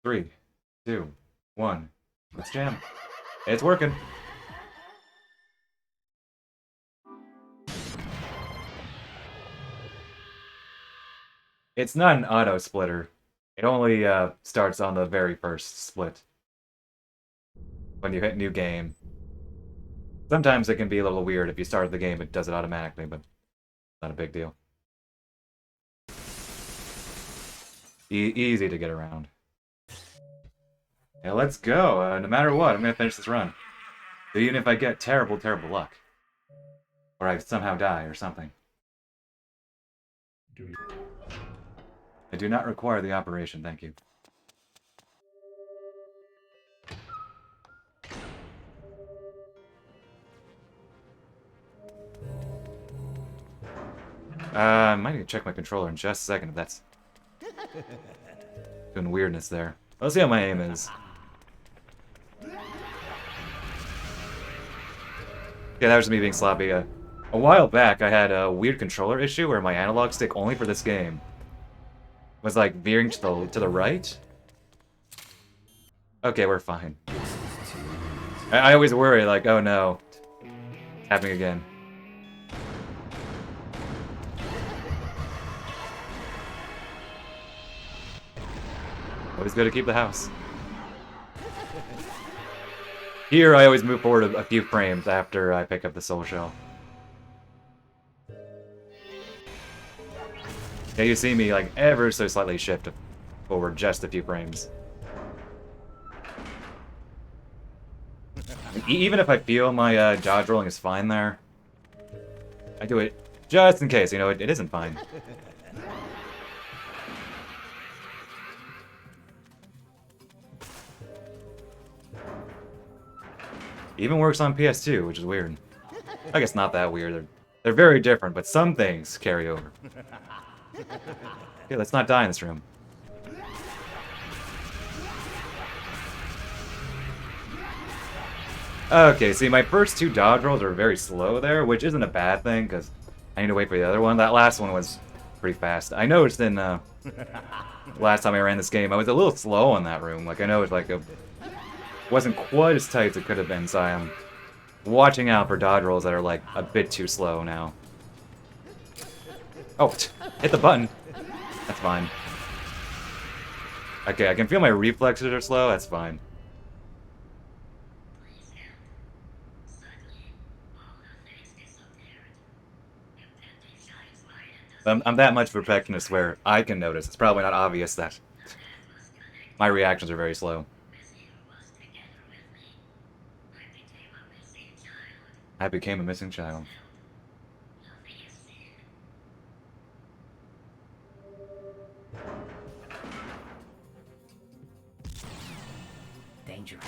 3, 2, 1. Let's jam. It's working. It's not an auto splitter. It only starts on the very first split when you hit new game. Sometimes it can be a little weird if you start the game, it does it automatically, but not a big deal. Easy to get around. Yeah, let's go. No matter what, I'm gonna finish this run. Even if I get terrible, terrible luck. Or I somehow die or something. I do not require the operation, thank you. I might need to check my controller in just a second if that's doing weirdness there. Let's see how my aim is. Yeah, that was me being sloppy. A while back, I had a weird controller issue where my analog stick only for this game was like veering to the right. Okay, we're fine. I always worry, like, oh no, it's happening again. Always good to keep the house. Here, I always move forward a few frames after I pick up the soul shell. Yeah, you see me, like, ever so slightly shift forward just a few frames. Even if I feel my dodge rolling is fine there, I do it just in case, you know, it isn't fine. Even works on PS2, which is weird. I guess not that weird. They're very different, but some things carry over. Okay, let's not die in this room. Okay, see, my first two dodge rolls are very slow there, which isn't a bad thing, because I need to wait for the other one. That last one was pretty fast. I noticed in, last time I ran this game, I was a little slow in that room. Like, I know it's like wasn't quite as tight as it could have been, so I am watching out for dodge rolls that are, like, a bit too slow now. Oh, hit the button. That's fine. Okay, I can feel my reflexes are slow, that's fine. I'm that much perfectionist where I can notice. It's probably not obvious that my reactions are very slow. I became a missing child. Dangerous.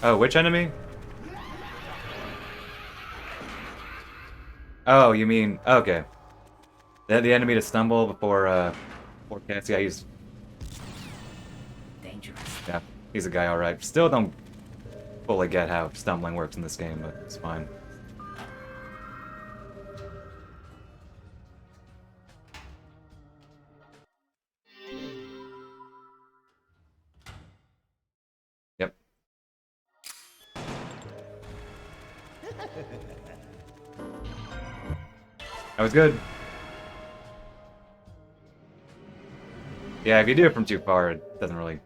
Oh, which enemy? Oh, you mean... Okay. The enemy to stumble before cats. Yeah, he's... Dangerous. Yeah, he's a guy alright. Still don't fully get how stumbling works in this game, but it's fine. Yep. That was good. Yeah, if you do it from too far, it doesn't really...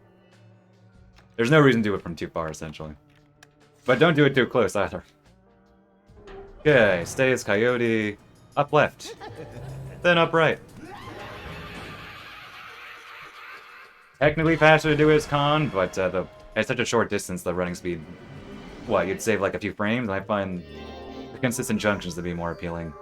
There's no reason to do it from too far, essentially. But don't do it too close, either. Okay, stay as Coyote. Up left. Then up right. Technically faster to do as Con, but at such a short distance, the running speed... What, you'd save like a few frames? And I find the consistent junctions to be more appealing.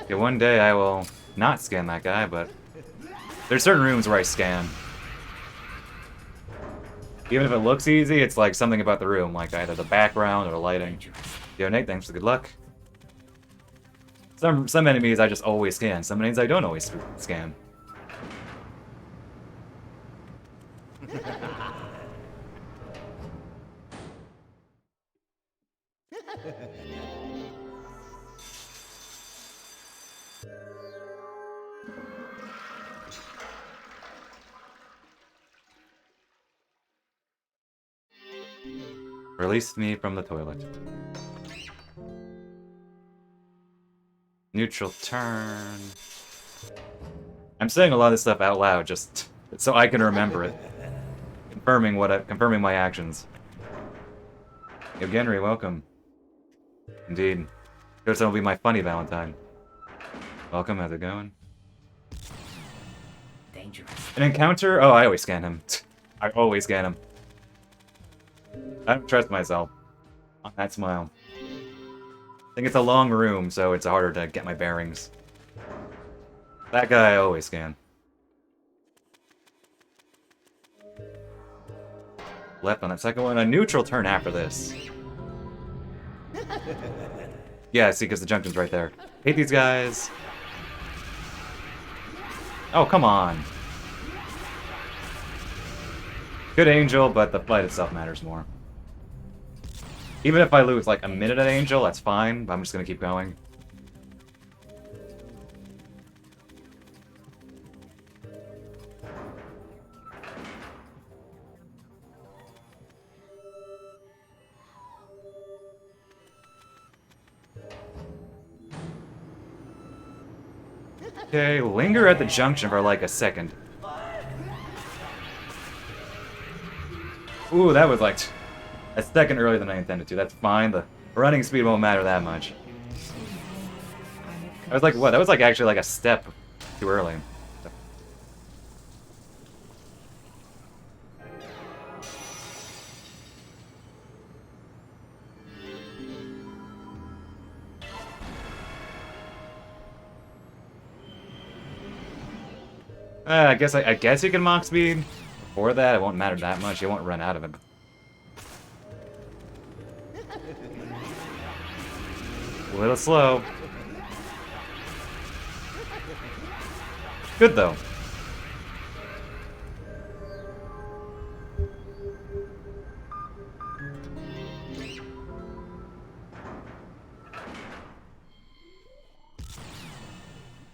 Okay, one day I will not scan that guy, but there's certain rooms where I scan. Even if it looks easy, it's like something about the room, like either the background or the lighting. Yo, Nate, thanks for the good luck. Some enemies I just always scan. Some enemies I don't always scan. Release me from the toilet. Neutral turn. I'm saying a lot of this stuff out loud just so I can remember it. Confirming my actions. Yo, Genry, welcome. Indeed. Killer7 will be my funny Valentine. Welcome, how's it going? Dangerous. An encounter? Oh, I always scan him. I always scan him. I don't trust myself on that smile. I think it's a long room, so it's harder to get my bearings. That guy I always scan. Left on that second one. A neutral turn after this. Yeah, see, because the junction's right there. Hate these guys. Oh, come on. Good Angel, but the fight itself matters more. Even if I lose like a minute at Angel, that's fine, but I'm just gonna keep going. Okay, linger at the junction for like a second. Ooh, that was like a second earlier than I intended to. That's fine. The running speed won't matter that much. I was like, what? That was like actually like a step too early. I guess you can mock speed. Before that, it won't matter that much. You won't run out of it. A little slow. Good though.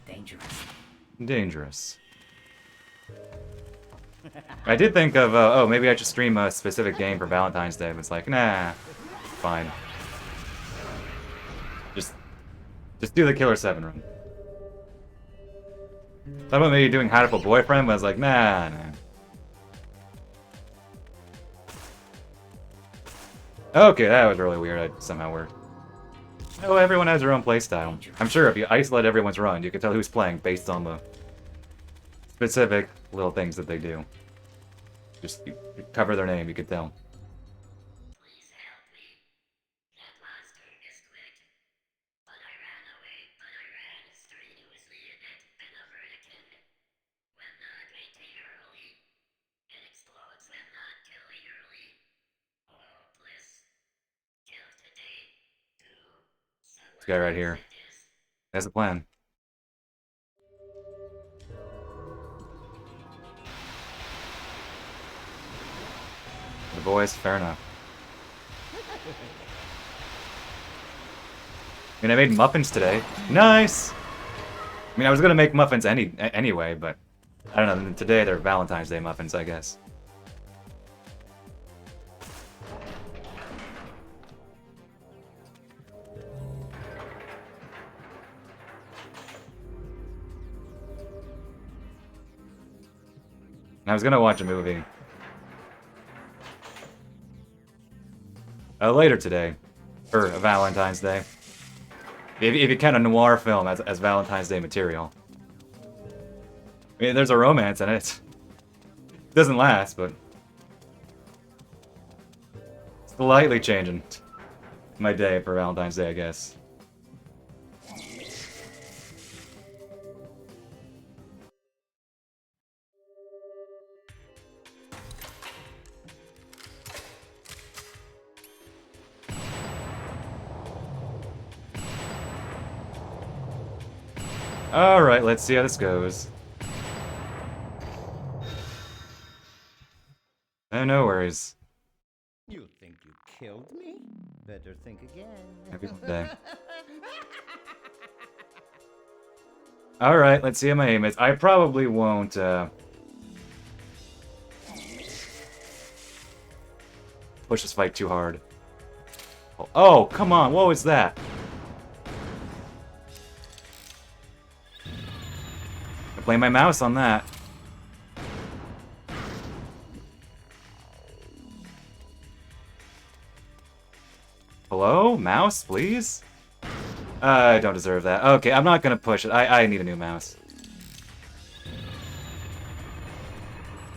Dangerous. Dangerous. I did think of, oh, maybe I should stream a specific game for Valentine's Day, but it's like, nah, fine. Just do the Killer7 run. Thought about maybe doing Hatful Boyfriend, but I was like, nah. Okay, that was really weird. It somehow worked. Oh, everyone has their own playstyle. I'm sure if you isolate everyone's run, you can tell who's playing based on the specific little things that they do. Just you cover their name, you could tell. Please help me. That monster is quick. But I ran away, but I ran strenuously in it and over it again. When not waiting early, it explodes when not killing early. Oh, bliss. Kill today. This guy right here. That's the plan. The boys, fair enough. I mean, I made muffins today. Nice! I mean, I was gonna make muffins anyway, but I don't know, today they're Valentine's Day muffins, I guess. I was gonna watch a movie. Later today. For Valentine's Day. If you count a noir film as Valentine's Day material. I mean, there's a romance in it. It doesn't last, but... slightly changing my day for Valentine's Day, I guess. Alright, let's see how this goes. No worries. You think you killed me? Better think again. Happy day. Alright, let's see how my aim is. I probably won't, push this fight too hard. Oh, come on, what was that? I play my mouse on that. Hello? Mouse, please? I don't deserve that. Okay, I'm not gonna push it. I need a new mouse.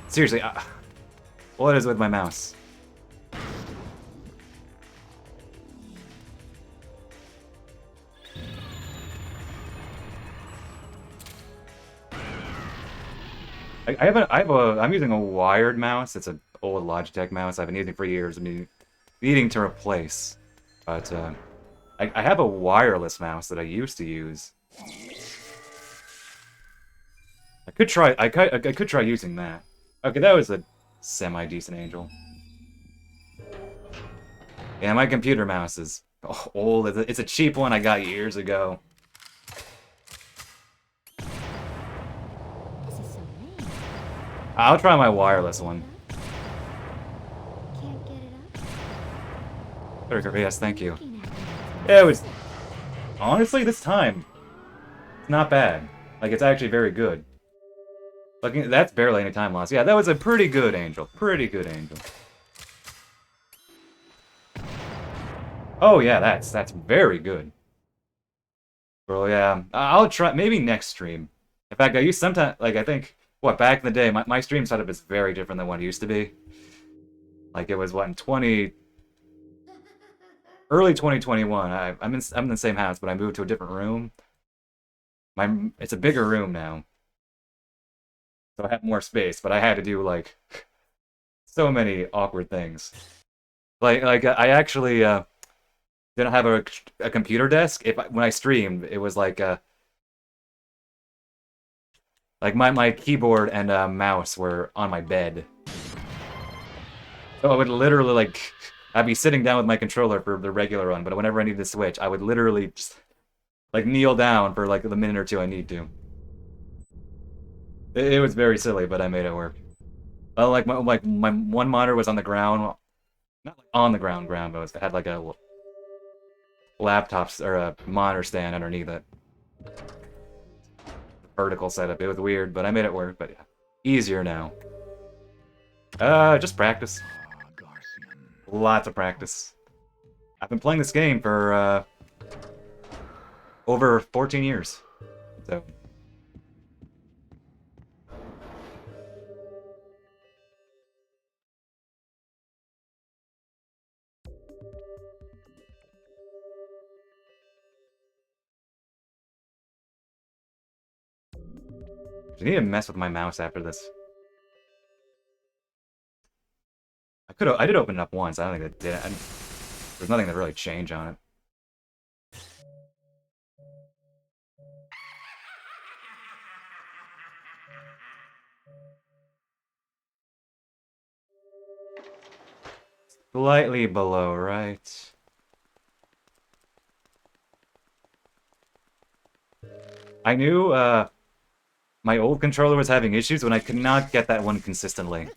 Seriously, what is with my mouse? I'm using a wired mouse. It's an old Logitech mouse I've been using for years. I'm needing to replace. But, I have a wireless mouse that I used to use. I could try using that. Okay, that was a semi-decent angel. Yeah, my computer mouse is old. It's a cheap one I got years ago. This is so lame. I'll try my wireless one. Can't get it up. Yes, thank you. Looking at me. Yeah, it was... Honestly, this time, it's not bad. Like, it's actually very good. Like, that's barely any time loss. Yeah, that was a pretty good angel. Pretty good angel. Oh, yeah, that's very good. Bro, yeah. I'll try... Maybe next stream. In fact, I used sometimes... Like, I think... What, back in the day, my stream setup is very different than what it used to be. Like, it was, what, in early 2021, I'm in the same house, but I moved to a different room. It's a bigger room now, so I have more space. But I had to do like so many awkward things. Like I actually didn't have a computer desk. When I streamed, it was like my keyboard and mouse were on my bed, so I would literally like. I'd be sitting down with my controller for the regular run, but whenever I needed to switch, I would literally just, like, kneel down for, like, the minute or two I need to. It was very silly, but I made it work. Like, my one monitor was on the ground. Not, like, on the ground, but it had, like, a laptop, or a monitor stand underneath it. Vertical setup. It was weird, but I made it work, but yeah. Easier now. Just practice. Lots of practice. I've been playing this game for over 14 years. So I need to mess with my mouse after this. I did open it up once. I don't think it did. There's nothing to really change on it. Slightly below, right? I knew, my old controller was having issues when I could not get that one consistently.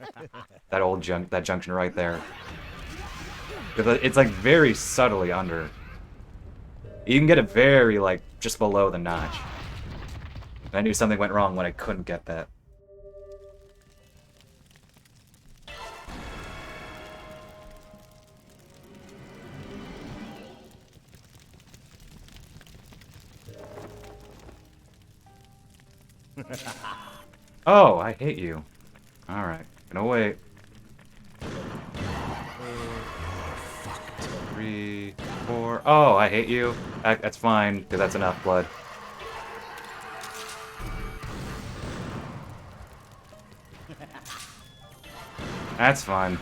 That junction right there. Because it's like very subtly under. You can get it very like just below the notch. And I knew something went wrong when I couldn't get that. Oh, I hate you. Alright, gonna wait. 3, 4. Oh, I hate you. That's fine, because that's enough blood. That's fine.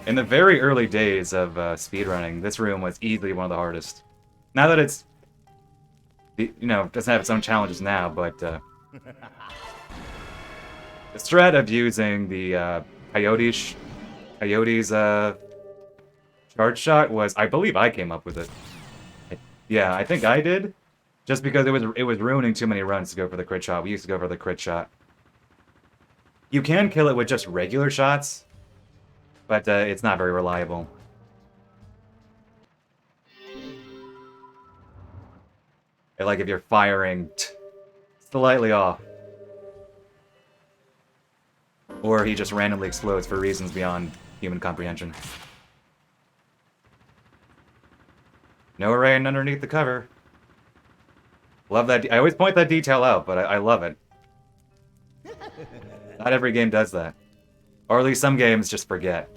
In the very early days of speedrunning, this room was easily one of the hardest. Now that it's, you know, doesn't have its own challenges now, but the strat of using the Coyote's charge shot was, I believe I came up with it. Yeah, I think I did. Just because it was ruining too many runs to go for the crit shot. We used to go for the crit shot. You can kill it with just regular shots, but it's not very reliable. Like if you're firing slightly off. Or he just randomly explodes for reasons beyond human comprehension. No rain underneath the cover. Love that. I always point that detail out, but I love it. Not every game does that. Or at least some games just forget.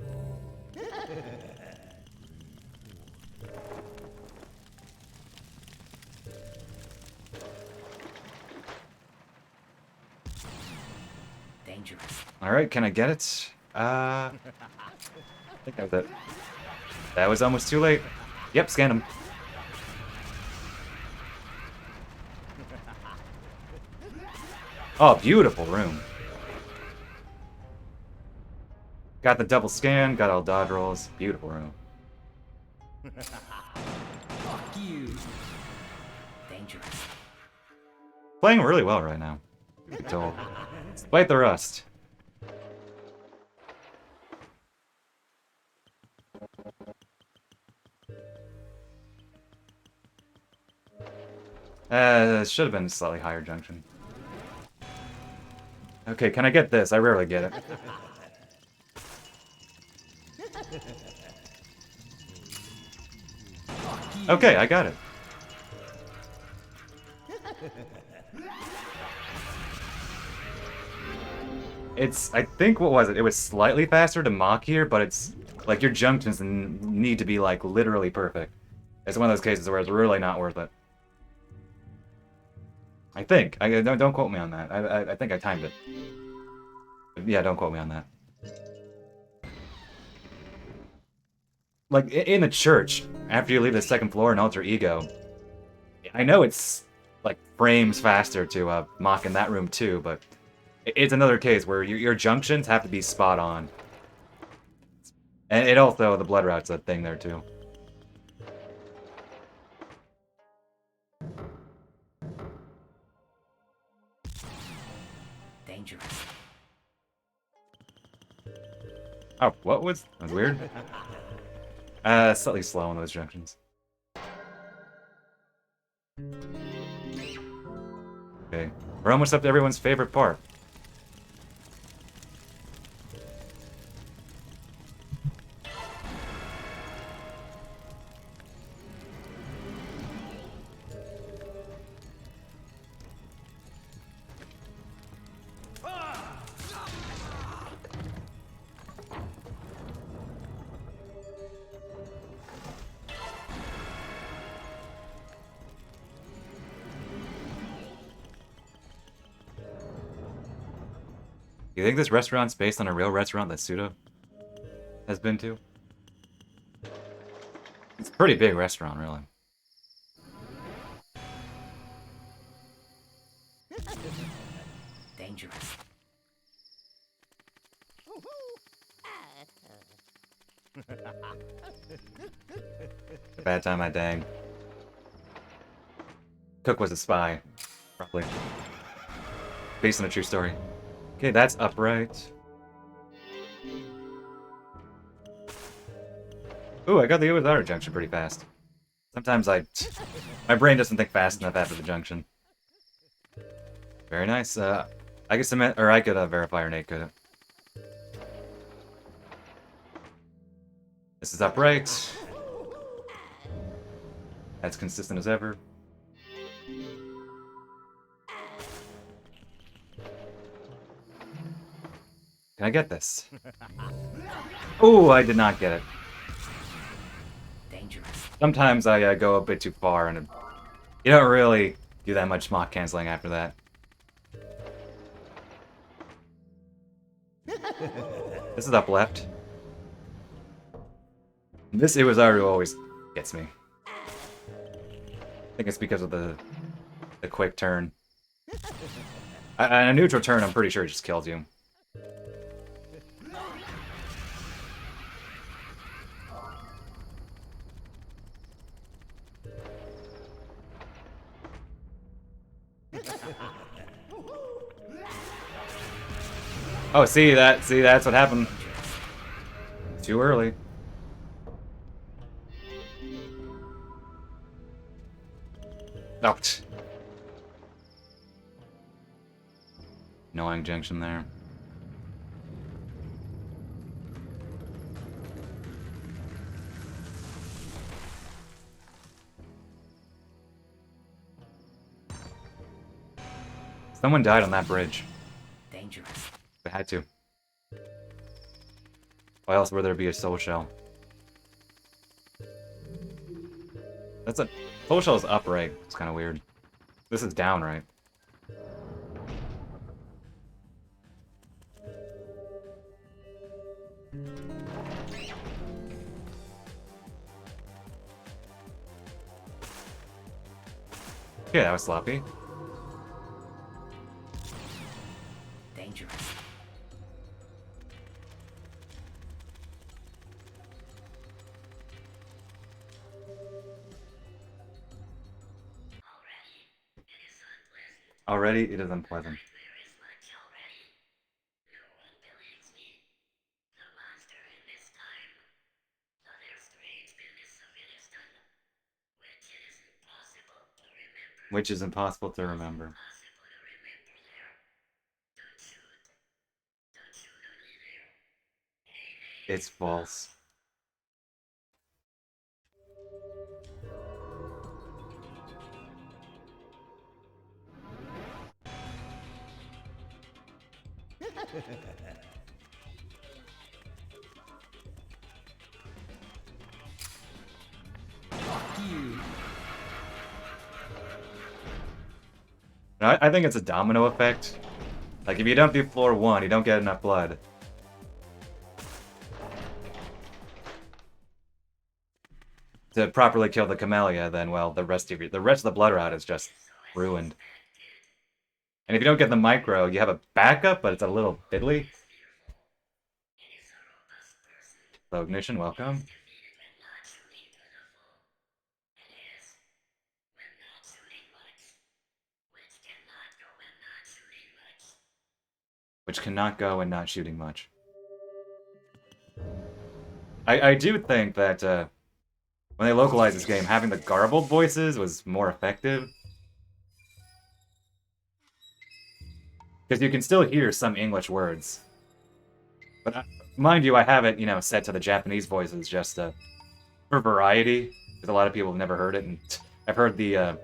Dangerous. Alright, can I get it? I think that was it. That was almost too late. Yep, scan him. Oh, beautiful room. Got the double scan, got all dodge rolls. Beautiful room. Fuck you. Dangerous. Playing really well right now. Told. Despite the rust. Should have been a slightly higher junction. Okay, can I get this? I rarely get it. Okay, I got it. I think, what was it? It was slightly faster to mock here, but it's, like, your junctions need to be, like, literally perfect. It's one of those cases where it's really not worth it. I think. Don't quote me on that. I think I timed it. Yeah, don't quote me on that. Like, in the church, after you leave the second floor in Alter Ego, I know it's, like, frames faster to mock in that room too, but it's another case where your junctions have to be spot on. And it also, the blood route's a thing there too. Dangerous. Oh, what was... That was weird. Slightly slow on those junctions. Okay. We're almost up to everyone's favorite part. You think this restaurant's based on a real restaurant that Suda has been to? It's a pretty big restaurant, really. Dangerous. Bad time, I dang. Cook was a spy, probably. Based on a true story. Okay, that's upright. Ooh, I got the outer junction pretty fast. Sometimes my brain doesn't think fast enough after the junction. Very nice. I could submit, or I could verify, or Nate could. This is upright. That's consistent as ever. Can I get this? Oh, I did not get it. Dangerous. Sometimes I go a bit too far, and you don't really do that much mock canceling after that. This is up left. This Iwazaru always gets me. think it's because of the quick turn. A neutral turn, I'm pretty sure it just kills you. Oh, see, that's what happened. Too early. Oh. Annoying junction there. Someone died on that bridge. Dangerous. They had to. Why else would there be a soul shell? That's a... Soul shell is upright. It's kind of weird. This is down, right? Yeah, that was sloppy. Dangerous. Already, it is unpleasant. There is much already. No one believes me. The monster in this time. So their strange business of it is done. Which it is impossible to remember. Which is impossible to remember. Impossible to remember there. Don't shoot. Don't shoot on me there. Hey, It's false. No, I think it's a domino effect. Like, if you don't do floor 1, you don't get enough blood. To properly kill the Camellia, then, well, the rest of the blood route is just ruined. And if you don't get the micro, you have a backup, but it's a little fiddly. So, Ignition, welcome. Which cannot go when not shooting much. I do think that when they localized this game, having the garbled voices was more effective. Because you can still hear some English words. But mind you, I have it, set to the Japanese voices just for variety. Because a lot of people have never heard it, and I've heard the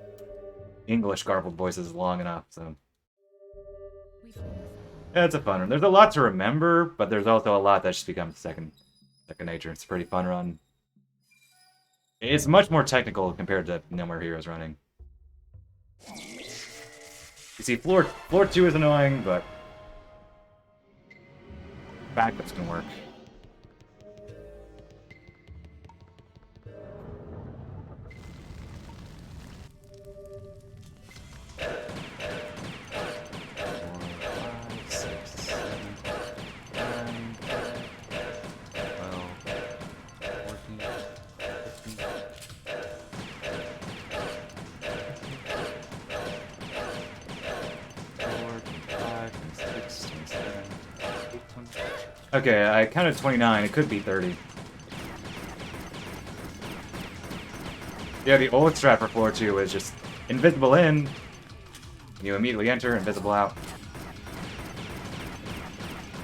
English garbled voices long enough, so... Yeah, it's a fun run. There's a lot to remember, but there's also a lot that just becomes second nature. It's a pretty fun run. It's much more technical compared to No More Heroes running. You see, floor 2 is annoying, but backups can work. Okay, I counted 29. It could be 30. Yeah, the old strat for floor 2 is just invisible in. You immediately enter, invisible out.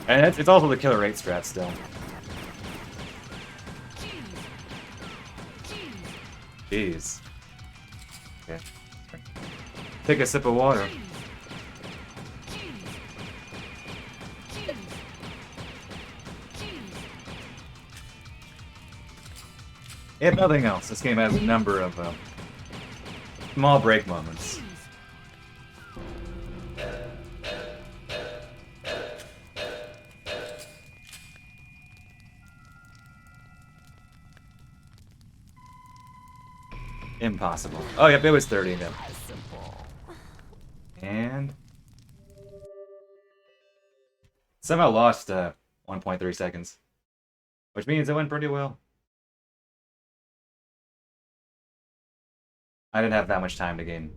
And it's also the killer 8 strat still. Jeez. Okay. Take a sip of water. If nothing else, this game has a number of small break moments. Impossible. Oh, yep, it was 30. Yep. And somehow lost 1.3 seconds, which means it went pretty well. I didn't have that much time to gain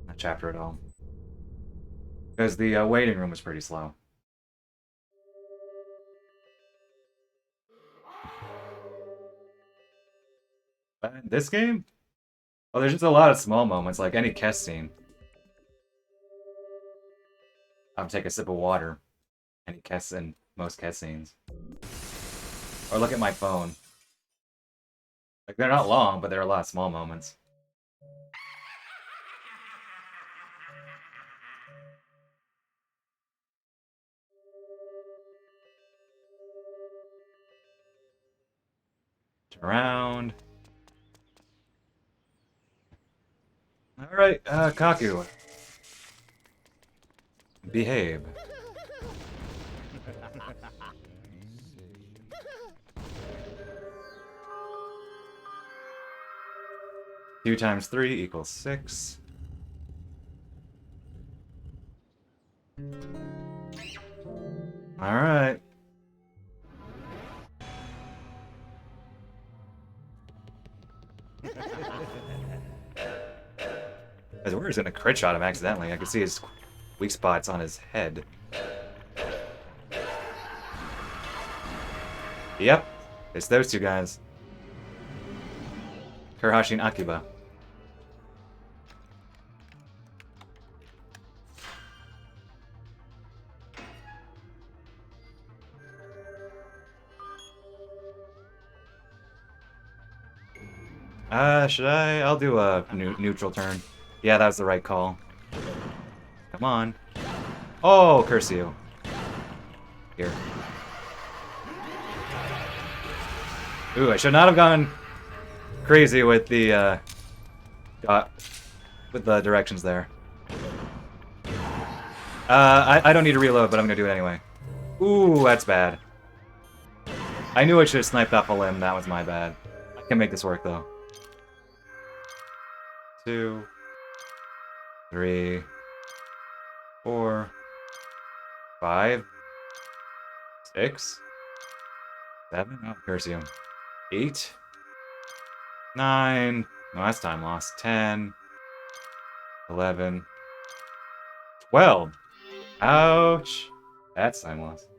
that chapter at all, because the waiting room was pretty slow. But in this game, well, there's just a lot of small moments, like any Kess scene. I'll take a sip of water. Any Kess in most Kess scenes. Or look at my phone. Like, they're not long, but there are a lot of small moments. Turn around. Alright, Kaku. Behave. Two times 3 equals 6. Alright. As we're just gonna crit shot him accidentally. I can see his weak spots on his head. Yep, it's those two guys. Kurahashi and Akiba. Should I? I'll do a neutral turn. Yeah, that was the right call. Come on. Oh, curse you. Here. Ooh, I should not have gone crazy with the directions there. I don't need to reload, but I'm gonna do it anyway. Ooh, that's bad. I knew I should have sniped off a limb. That was my bad. I can make this work though. 2, 3, 4, 5, 6, 7. Oh, curse you. 8, 9. No, that's time lost. 10, 11, 12. Ouch. That's time lost.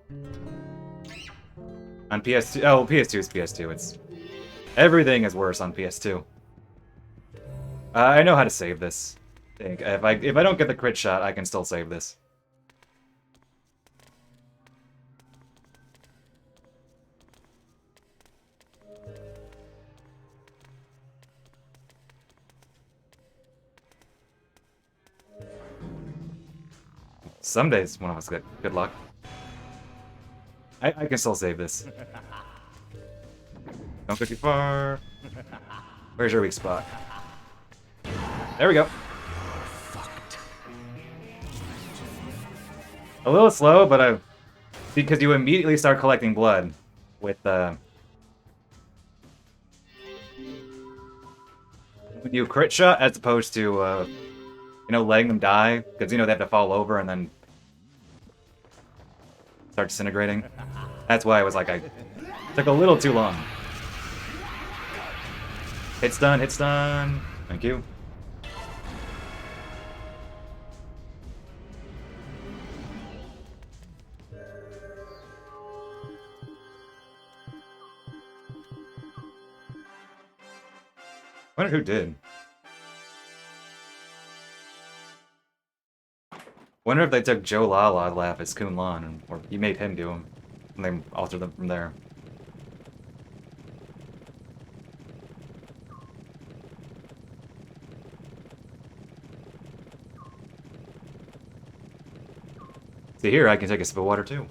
On PS2. Oh, PS2 is PS2. It's everything is worse on PS2. I know how to save this. I think if I don't get the crit shot, I can still save this. Some days one of us get good luck. I can still save this. Don't go too far. Where's your weak spot? There we go. A little slow, but because you immediately start collecting blood with when you crit shot as opposed to you know, letting them die, because you know they have to fall over and then start disintegrating. That's why I was like, I took a little too long. Hit stun, hit stun. Thank you. Wonder who did. Wonder if they took Joe Lala laugh as Kun Lan, or he made him do them, and they altered them from there. See here, I can take a sip of water too.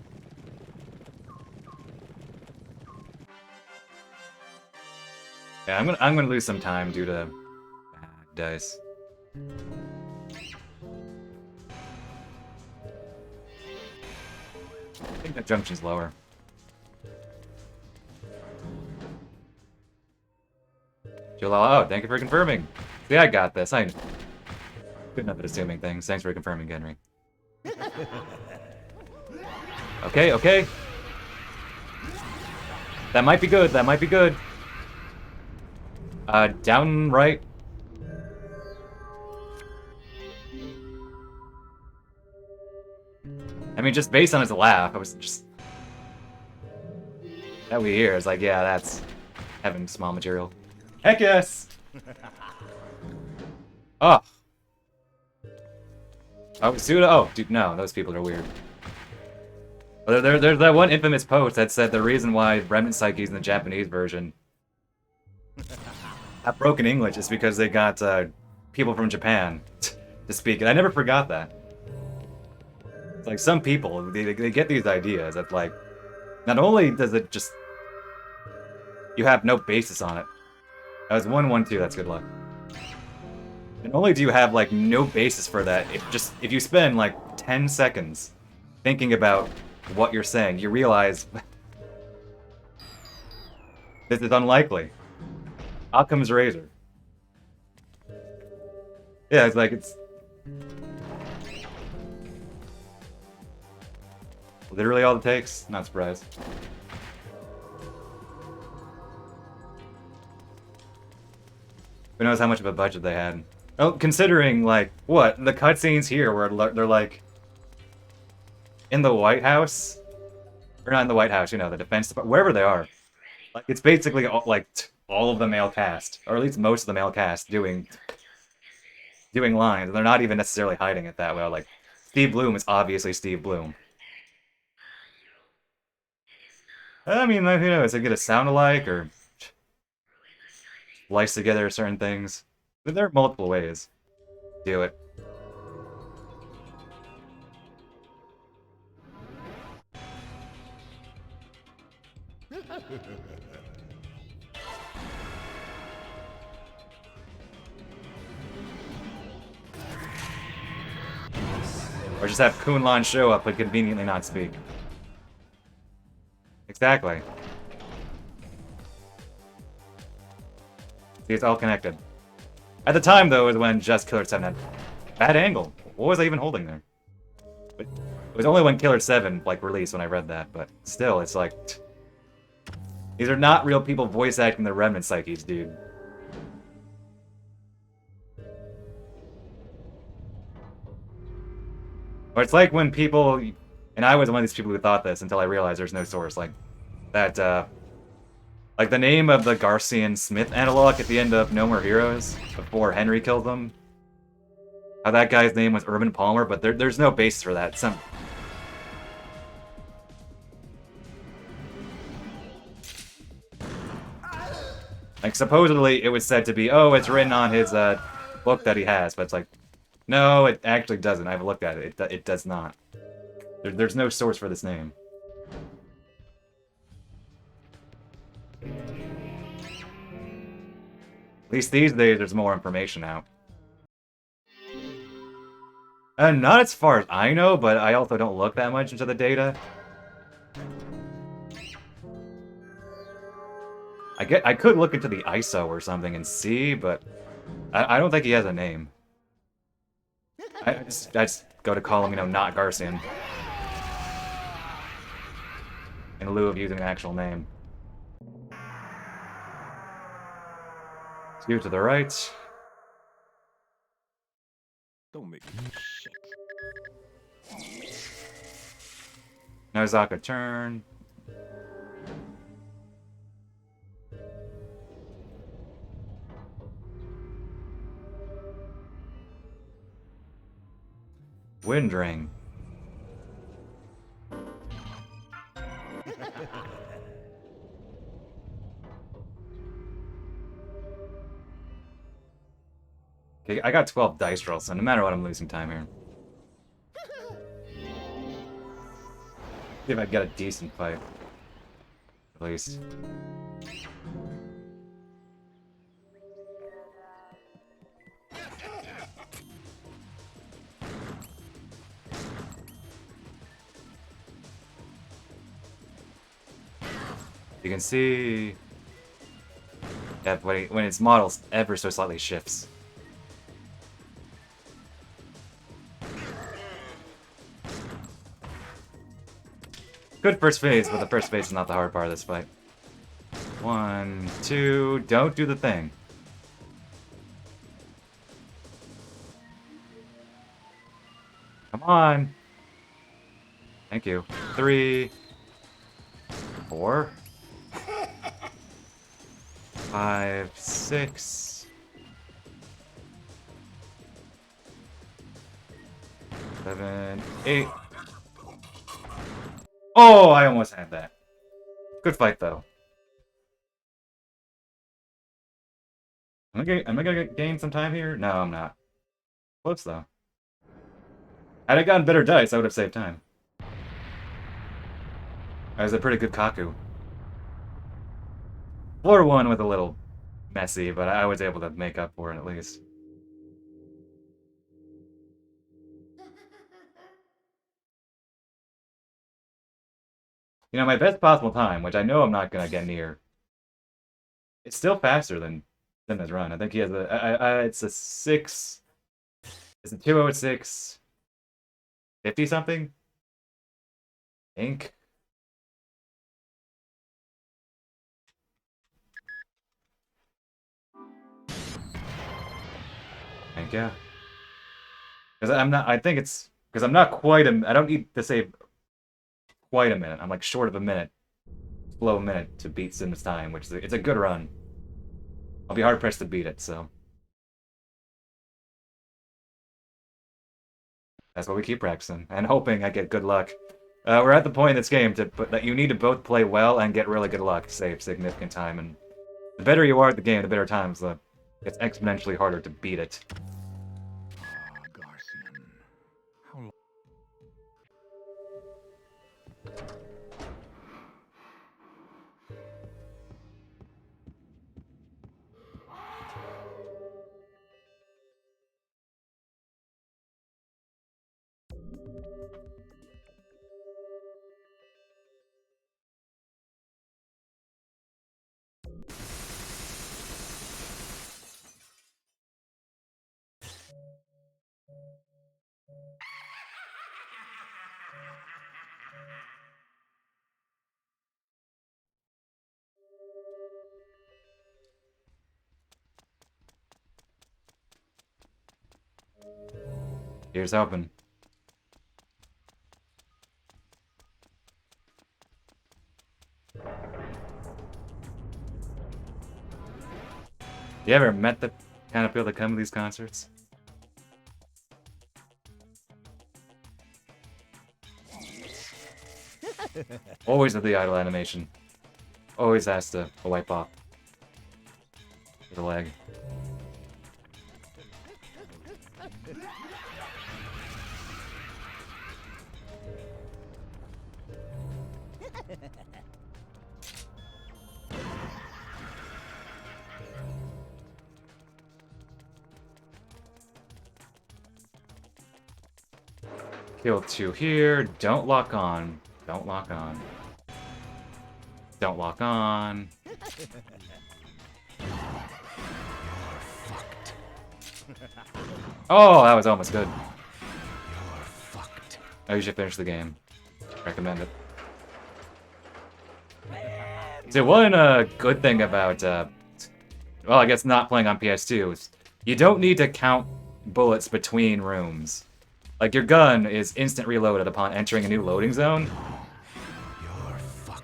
Yeah, I'm gonna lose some time due to bad dice. I think that junction's lower. Oh, thank you for confirming. See, I got this. I'm good enough at assuming things. Thanks for confirming, Henry. Okay, okay. That might be good. That might be good. Down right. I mean, just based on his laugh, I was just... That we hear is like, yeah, that's having small material. Heck yes! Oh. Oh, Suda? Oh, dude, no, those people are weird. There's that one infamous post that said the reason why Remnant Psyche's in the Japanese version have broken English is because they got people from Japan to speak it. I never forgot that. It's like some people, they get these ideas that like, not only does it just, you have no basis on it. That was 1-1-2, that's good luck. Not only do you have like no basis for that, if you spend like 10 seconds thinking about what you're saying, you realize this is unlikely. Occam's razor. Yeah, it's like it's literally all it takes. Not surprised. Who knows how much of a budget they had? Oh, considering like what the cutscenes here, where they're like in the White House, or not in the White House, you know, the Defense Department, wherever they are. Like it's basically all of the male cast, or at least most of the male cast, doing lines. And they're not even necessarily hiding it that well. Like Steve Bloom is obviously Steve Bloom. I mean, who knows? They get a sound alike or splice together certain things. But there are multiple ways to do it. Or just have Kunlan show up but conveniently not speak. Exactly. See, it's all connected. At the time, though, is when just Killer7 had bad angle. What was I even holding there? But it was only when Killer7 like released when I read that, but still, it's like these are not real people voice acting the Remnant Psyches, dude. Or it's like when people, and I was one of these people who thought this until I realized there's no source, like that, like the name of the Garcian Smith analog at the end of No More Heroes, before Henry killed them. How that guy's name was Urban Palmer, but there's no basis for that. Like, supposedly it was said to be, oh, it's written on his book that he has, but it's like, no, it actually doesn't. I've looked at it. It does not. There's no source for this name. At least these days, there's more information out. Not as far as I know, but I also don't look that much into the data. I could look into the ISO or something and see, but I don't think he has a name. I just go to call him, you know, not Garcian. In lieu of using an actual name. Skew to the right. Don't make me shit. Nozaka turn. Wind ring. Okay, I got 12 dice rolls, so no matter what, I'm losing time here. See if I get a decent fight. At least. You can see Yeah, when its model ever so slightly shifts. Good first phase, but the first phase is not the hard part of this fight. 1, 2, don't do the thing. Come on. Thank you. 3, 4, 5, 6, 7, 8. Oh, I almost had that. Good fight, though. Am I gonna gain some time here? No, I'm not. Close, though. Had I gotten better dice, I would have saved time. That was a pretty good Kaku. Floor 1 was a little messy, but I was able to make up for it at least. You know, my best possible time, which I know I'm not gonna get near, it's still faster than Simna's run. I think he has it's a 6. It's a 206. 50 something? Ink. Thank you. Because I'm not. I think it's because I'm not quite a. I don't need to save quite a minute. I'm like short of a minute, below a minute to beat Sim's time, which is it's a good run. I'll be hard pressed to beat it. So that's why we keep practicing and hoping I get good luck. We're at the point in this game that you need to both play well and get really good luck to save significant time. And the better you are at the game, the better times it's exponentially harder to beat it. Here's hoping. You ever met the kind of people that come to these concerts? Always with the idle animation. Always has to wipe off the leg. Kill 2 here. Don't lock on. Don't lock on. Don't lock on. Oh, that was almost good. Oh, you should finish the game. Recommend it. So one good thing about, well, I guess not playing on PS2 is you don't need to count bullets between rooms. Like, your gun is instant reloaded upon entering a new loading zone.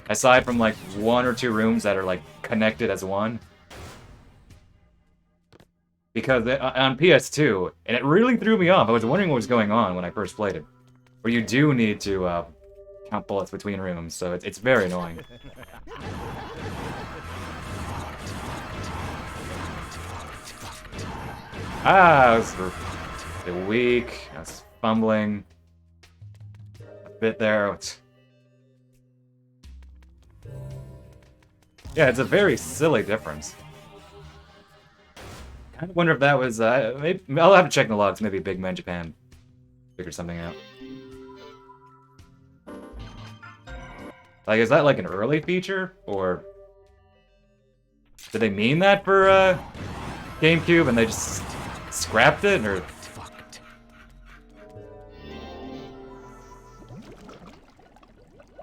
Aside from, like, 1 or 2 rooms that are, like, connected as one. Because on PS2, and it really threw me off, I was wondering what was going on when I first played it. Where you do need to count bullets between rooms, so it's very annoying. Ah, I was a bit weak. I was fumbling a bit there. Yeah, it's a very silly difference. Kind of wonder if that was. Maybe, I'll have to check the logs. Maybe Big Man Japan figured something out. Like, is that like an early feature or? Did they mean that for GameCube and they just scrapped it, or? Fucked.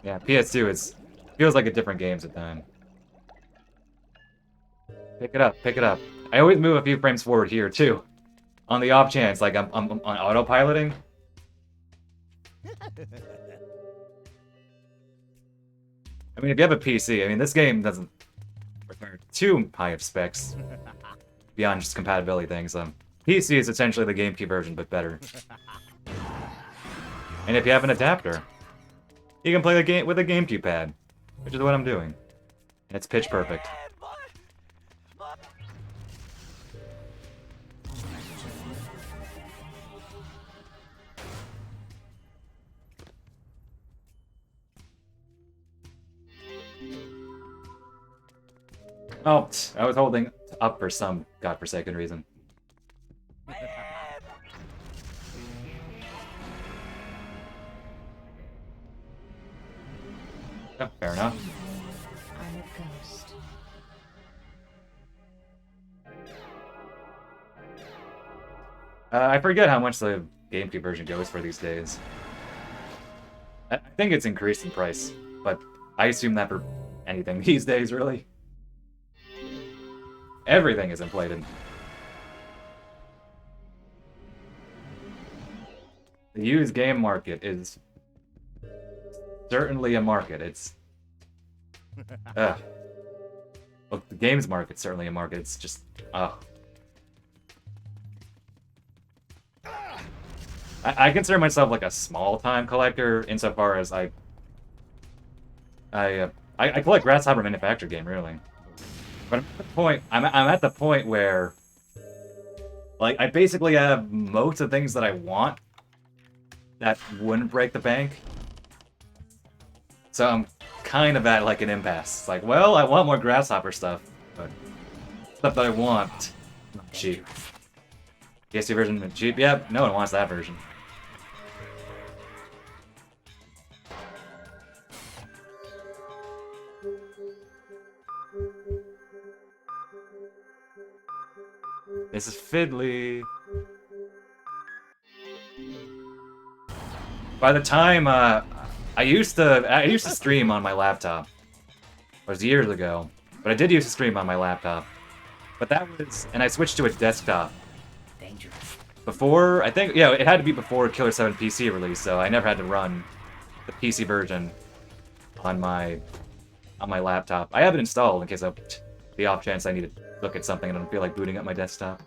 Yeah, PS2 feels like a different games at time. Pick it up, pick it up. I always move a few frames forward here too, on the off chance like I'm on autopiloting. I mean, if you have a PC, I mean, this game doesn't require too high of specs beyond just compatibility things. PC is essentially the GameCube version, but better. And if you have an adapter, you can play the game with a GameCube pad, which is what I'm doing. And it's pitch perfect. Oh, I was holding up for some godforsaken reason. Oh, fair enough. I'm a ghost. I forget how much the GameCube version goes for these days. I think it's increased in price, but I assume that for anything these days, really. Everything is inflated. The used game market is certainly a market. It's... Well, the games market's certainly a market. It's just... I consider myself like a small-time collector insofar as I collect Grasshopper manufactured game, really. But I'm at the point where, like, I basically have most of the things that I want that wouldn't break the bank. So I'm kind of at, like, an impasse. It's like, well, I want more Grasshopper stuff, but stuff that I want, not cheap. PS2 version cheap? Yeah, no one wants that version. This is Fiddly. By the time I used to stream on my laptop. It was years ago, but I did used to stream on my laptop. But that was, and I switched to a desktop. Dangerous. Before, I think, yeah, it had to be before Killer7 PC release, so I never had to run the PC version on my laptop. I have it installed in case of the off chance I need to look at something and I don't feel like booting up my desktop.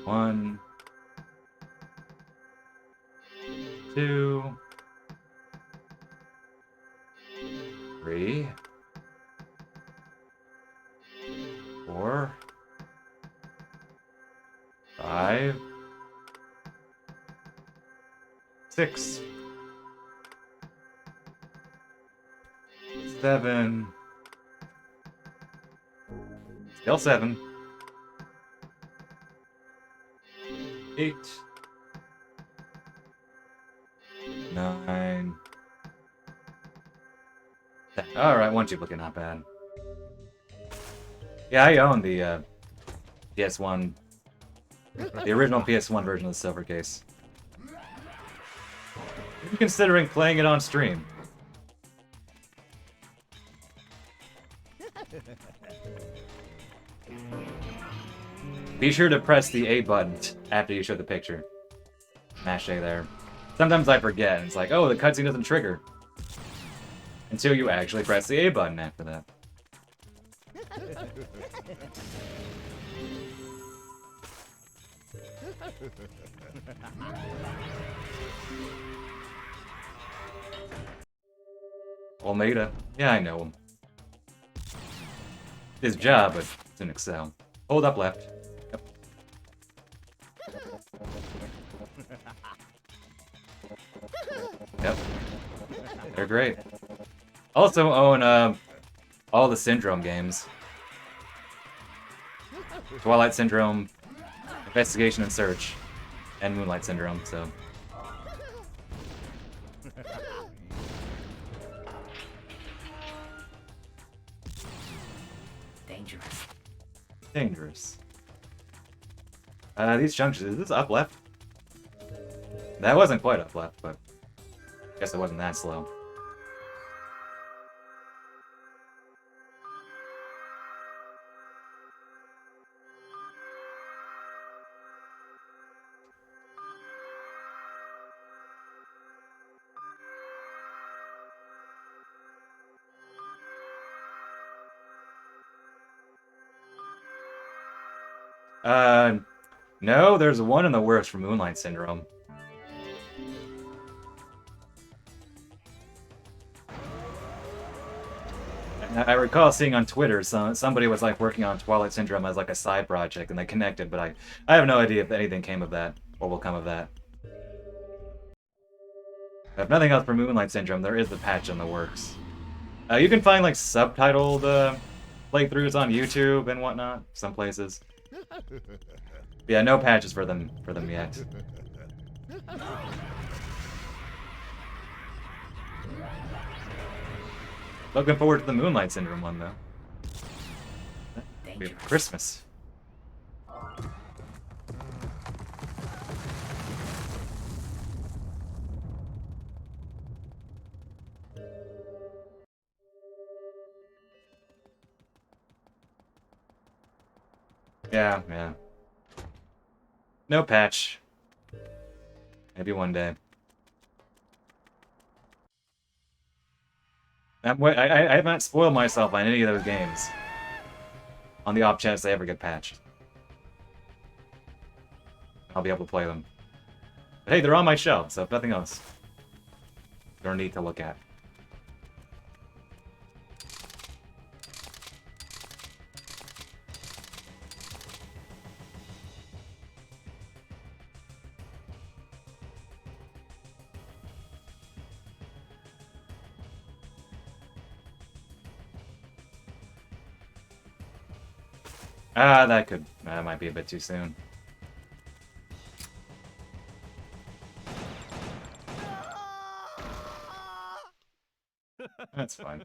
1, 2, 3, 4, 5, 6, 7, still 7, 8, 9, 10. Alright, one chip looking not bad. Yeah, I own the PS1, the original PS1 version of the silver case. I'm considering playing it on stream. Be sure to press the A button after you show the picture. Mash A there. Sometimes I forget, and it's like, oh, the cutscene doesn't trigger. Until you actually press the A button after that. Almeida. Yeah, I know him. His job, but it's in Excel. Hold up left. Yep. Yep. They're great. Also own all the Syndrome games. Twilight Syndrome, Investigation and Search, and Moonlight Syndrome, so... Dangerous. These junctions, is this up left? That wasn't quite up left, but I guess it wasn't that slow. No, there's one in the works for Moonlight Syndrome. I recall seeing on Twitter somebody was like working on Twilight Syndrome as like a side project, and they connected, but I have no idea if anything came of that or will come of that. If nothing else for Moonlight Syndrome, there is the patch in the works. You can find like subtitled playthroughs on YouTube and whatnot, some places. Yeah, no patches for them yet. Looking forward to the Moonlight Syndrome one though. We have Christmas. Yeah. No patch. Maybe one day. I have not spoiled myself on any of those games. On the off chance they ever get patched. I'll be able to play them. But hey, they're on my shelf, so if nothing else, they're neat to look at. That might be a bit too soon. That's fine.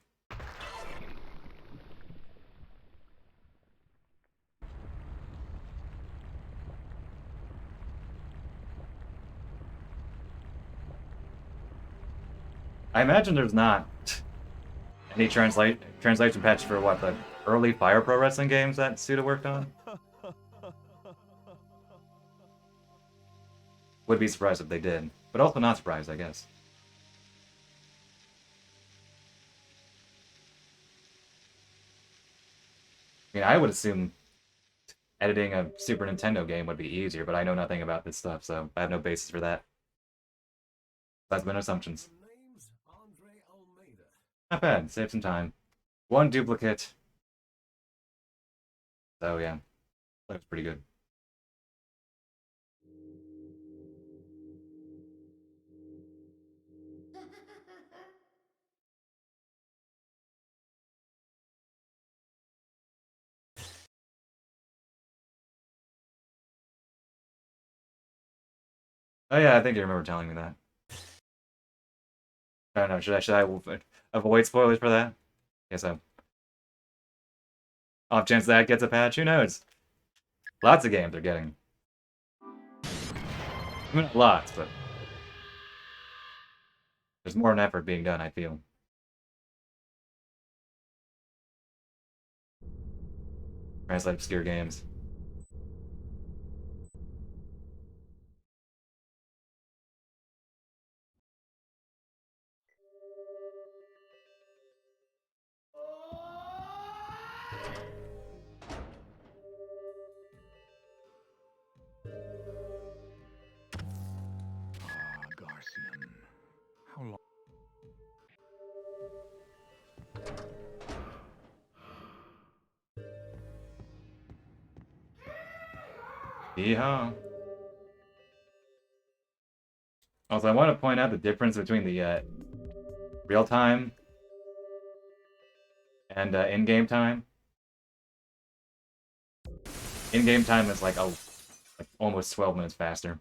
I imagine there's not any translation patch for what, the early Fire Pro Wrestling games that Suda worked on? Would be surprised if they did, but also not surprised, I guess. I mean, I would assume editing a Super Nintendo game would be easier, but I know nothing about this stuff, so I have no basis for that. That's been assumptions. Not bad, save some time. One duplicate. So yeah, that was pretty good. Oh yeah, I think you remember telling me that. I don't know, should I avoid spoilers for that? Guess so. Off chance that gets a patch, who knows? Lots of games are getting. I mean, not lots, but there's more of an effort being done, I feel. Translate obscure games. Yeehaw. Also, I want to point out the difference between the real-time and in-game time. In-game time is like almost 12 minutes faster.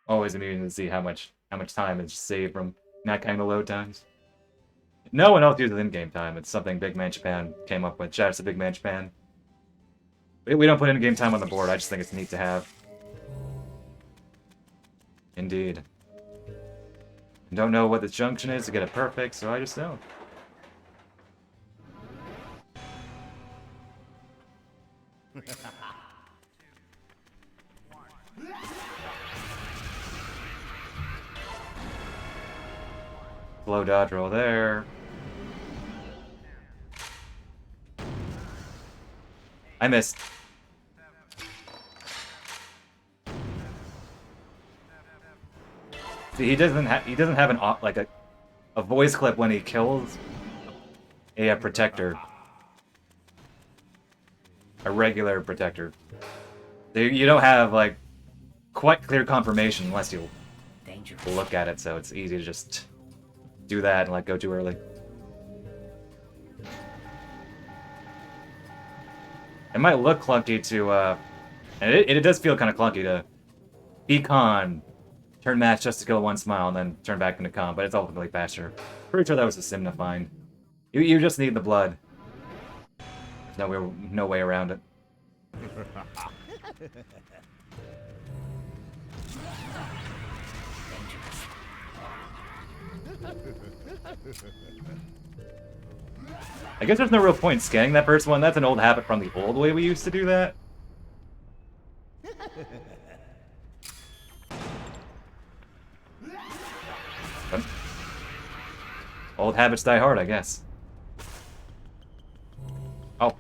Always amusing to see how much time is saved from not kind of load times. No one else uses in-game time. It's something Big Man Japan came up with. Shout out to Big Man Japan. We don't put in-game time on the board. I just think it's neat to have. Indeed. Don't know what the junction is to get it perfect, so I just don't. Slow dodge roll there. I missed. See, he doesn't have an like a voice clip when he kills a protector, a regular protector. You don't have like quite clear confirmation unless you look at it, so it's easy to just do that and like go too early. It might look clunky to, and it does feel kind of clunky to be con, turn match just to kill one smile, and then turn back into con, but it's ultimately faster. Pretty sure that was a Simna find. You just need the blood. There's no way around it. I guess there's no real point in scanning that first one. That's an old habit from the old way we used to do that. But old habits die hard, I guess. Oh.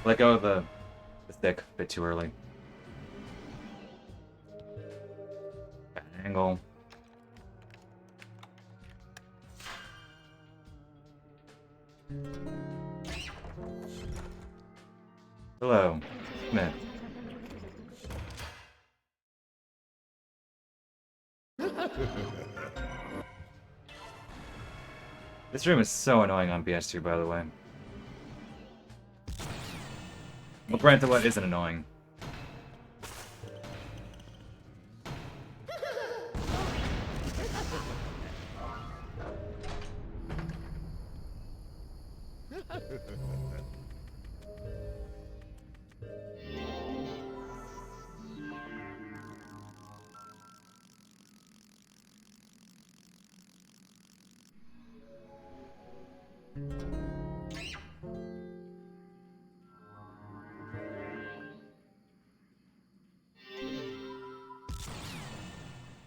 Let go of the stick a bit too early. Bad angle. Hello, Smith. This room is so annoying on PS2, by the way. Well, granted, what isn't annoying?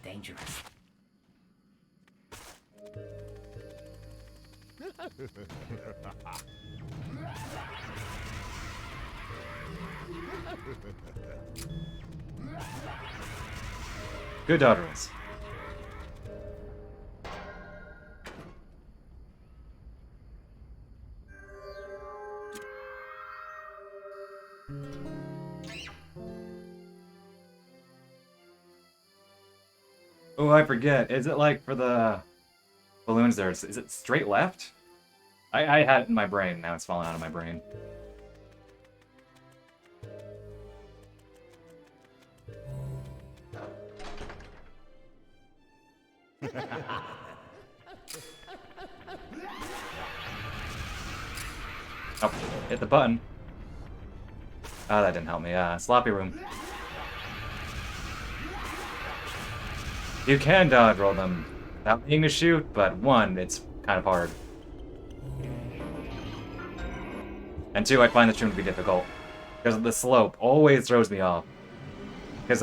Dangerous. Good dodgers. Oh, I forget. Is it like for the balloons there? Is it straight left? I had it in my brain. Now it's falling out of my brain. Oh, hit the button. Oh, that didn't help me. Sloppy room. You can dodge roll them without needing to shoot, but one, it's kind of hard. And two, I find this room to be difficult. Because the slope always throws me off. Because,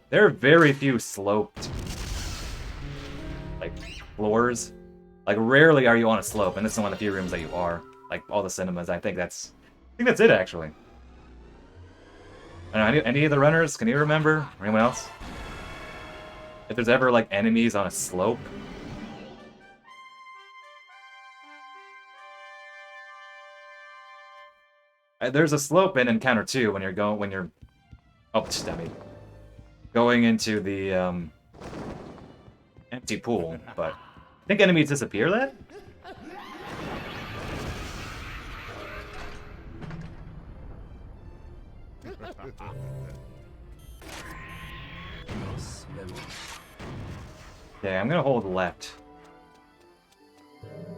there are very few sloped, like, floors. Like, rarely are you on a slope, and this is one of the few rooms that you are. Like, all the cinemas, I think that's it, actually. I don't know, any of the runners, can you remember? Or anyone else? If there's ever, like, enemies on a slope? There's a slope in Encounter 2 when you're oh, dummy. Going into the, empty pool, but I think enemies disappear then? Okay, I'm gonna hold left.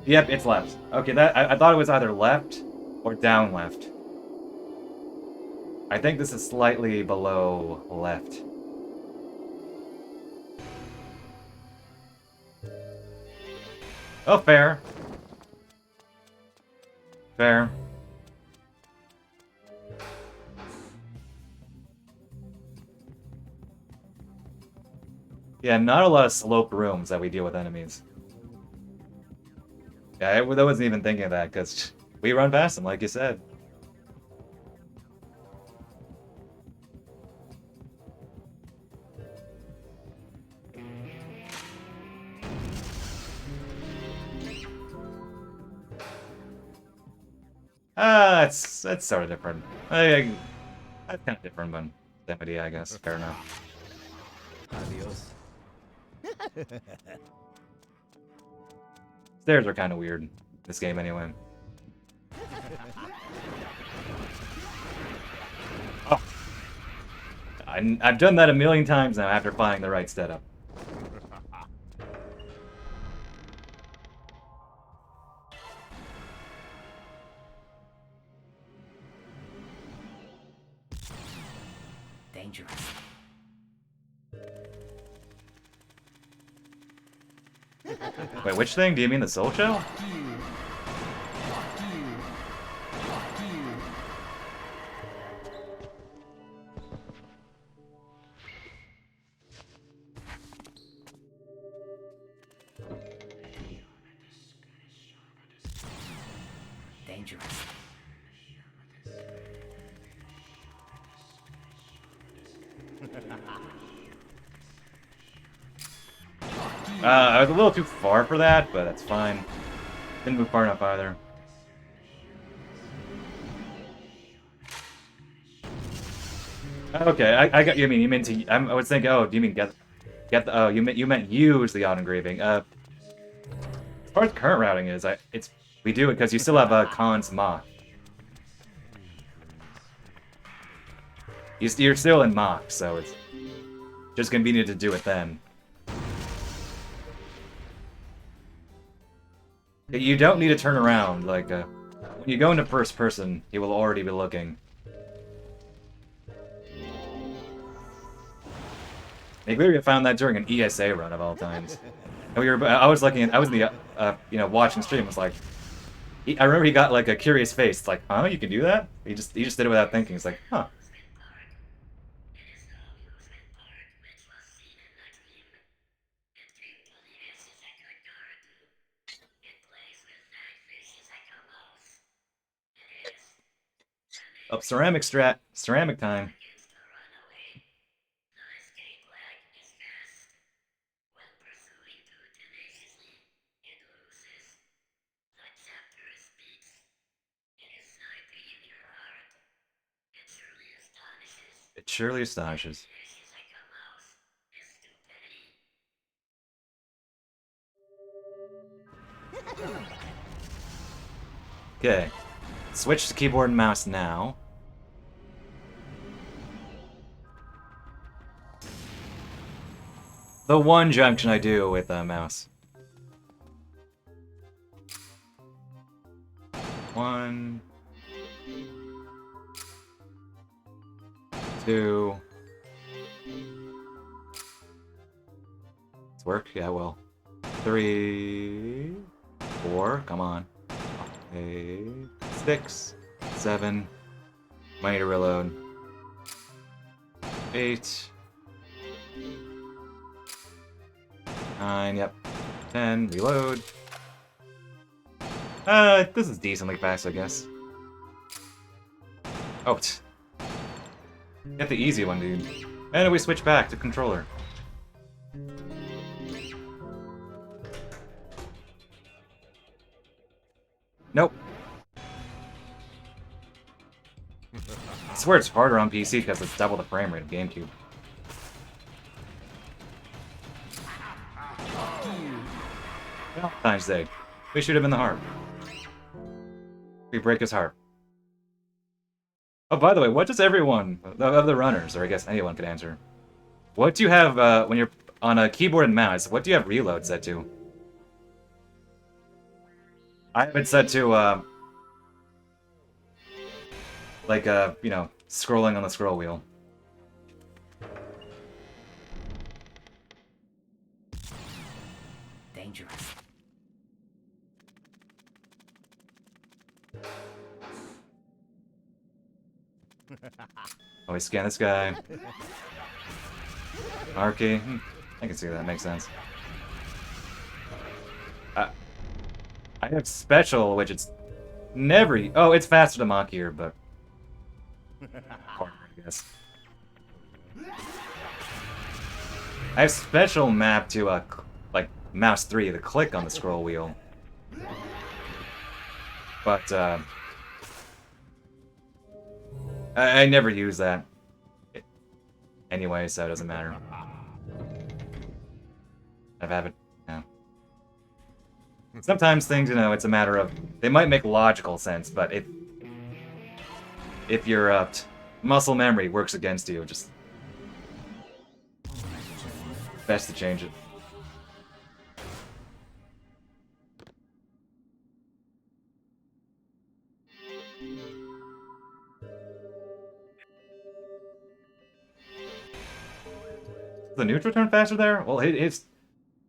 Yep, it's left. Okay, that I thought it was either left or down left. I think this is slightly below left. Oh, fair. Fair. Yeah, not a lot of sloped rooms that we deal with enemies. Yeah, I wasn't even thinking of that, because we run past them, like you said. That's sort of different. That's kind of different, but same idea, I guess. Fair enough. Adios. Stairs are kind of weird. This game, anyway. Oh. I've done that a million times now after finding the right setup. Dangerous. Wait, which thing? Do you mean the soul shell? Dangerous. I was a little too far for that, but that's fine. Didn't move far enough either. Okay, I got you. I mean, you meant to. I was thinking. Oh, do you mean get the? Oh, you meant use the auto engraving. As far as current routing is, we do it because you still have Khan's Mach. You're still in Mach, so it's just convenient to do it then. You don't need to turn around. Like when you go into first person, he will already be looking. They clearly found that during an ESA run of all times. And I was looking at, I was in the, watching stream. Was like, I remember he got like a curious face. It's like, huh, you can do that? He just did it without thinking. It's like, huh. Oh, ceramic time. It surely astonishes. Okay. Switch to keyboard and mouse now. The one junction I do with a mouse. 1, 2. Does work? Yeah, well. 3, 4. Come on. 8, 6, 7. Might need to reload. 8. 9, yep. 10, reload. This is decently fast, I guess. Oh, get the easy one, dude. And we switch back to controller. Nope. I swear it's harder on PC because it's double the frame rate of GameCube. Valentine's Day. We shoot him in the heart. We break his heart. Oh, by the way, what does everyone of the runners, or I guess anyone could answer, what do you have when you're on a keyboard and mouse? What do you have reload set to? I have it set to, like, you know, scrolling on the scroll wheel. Dangerous. Always scan this guy. Arky. I can see that. Makes sense. I have special, which it's never... Oh, it's faster than Machir, but... harder, I guess. I have special map to, like, mouse 3, the click on the scroll wheel. But, I never use that. Anyway, so it doesn't matter. I've had it, yeah. Sometimes things, you know, it's a matter of... They might make logical sense, but if your muscle memory works against you, just... best to change it. The neutral turn faster there? Well, it's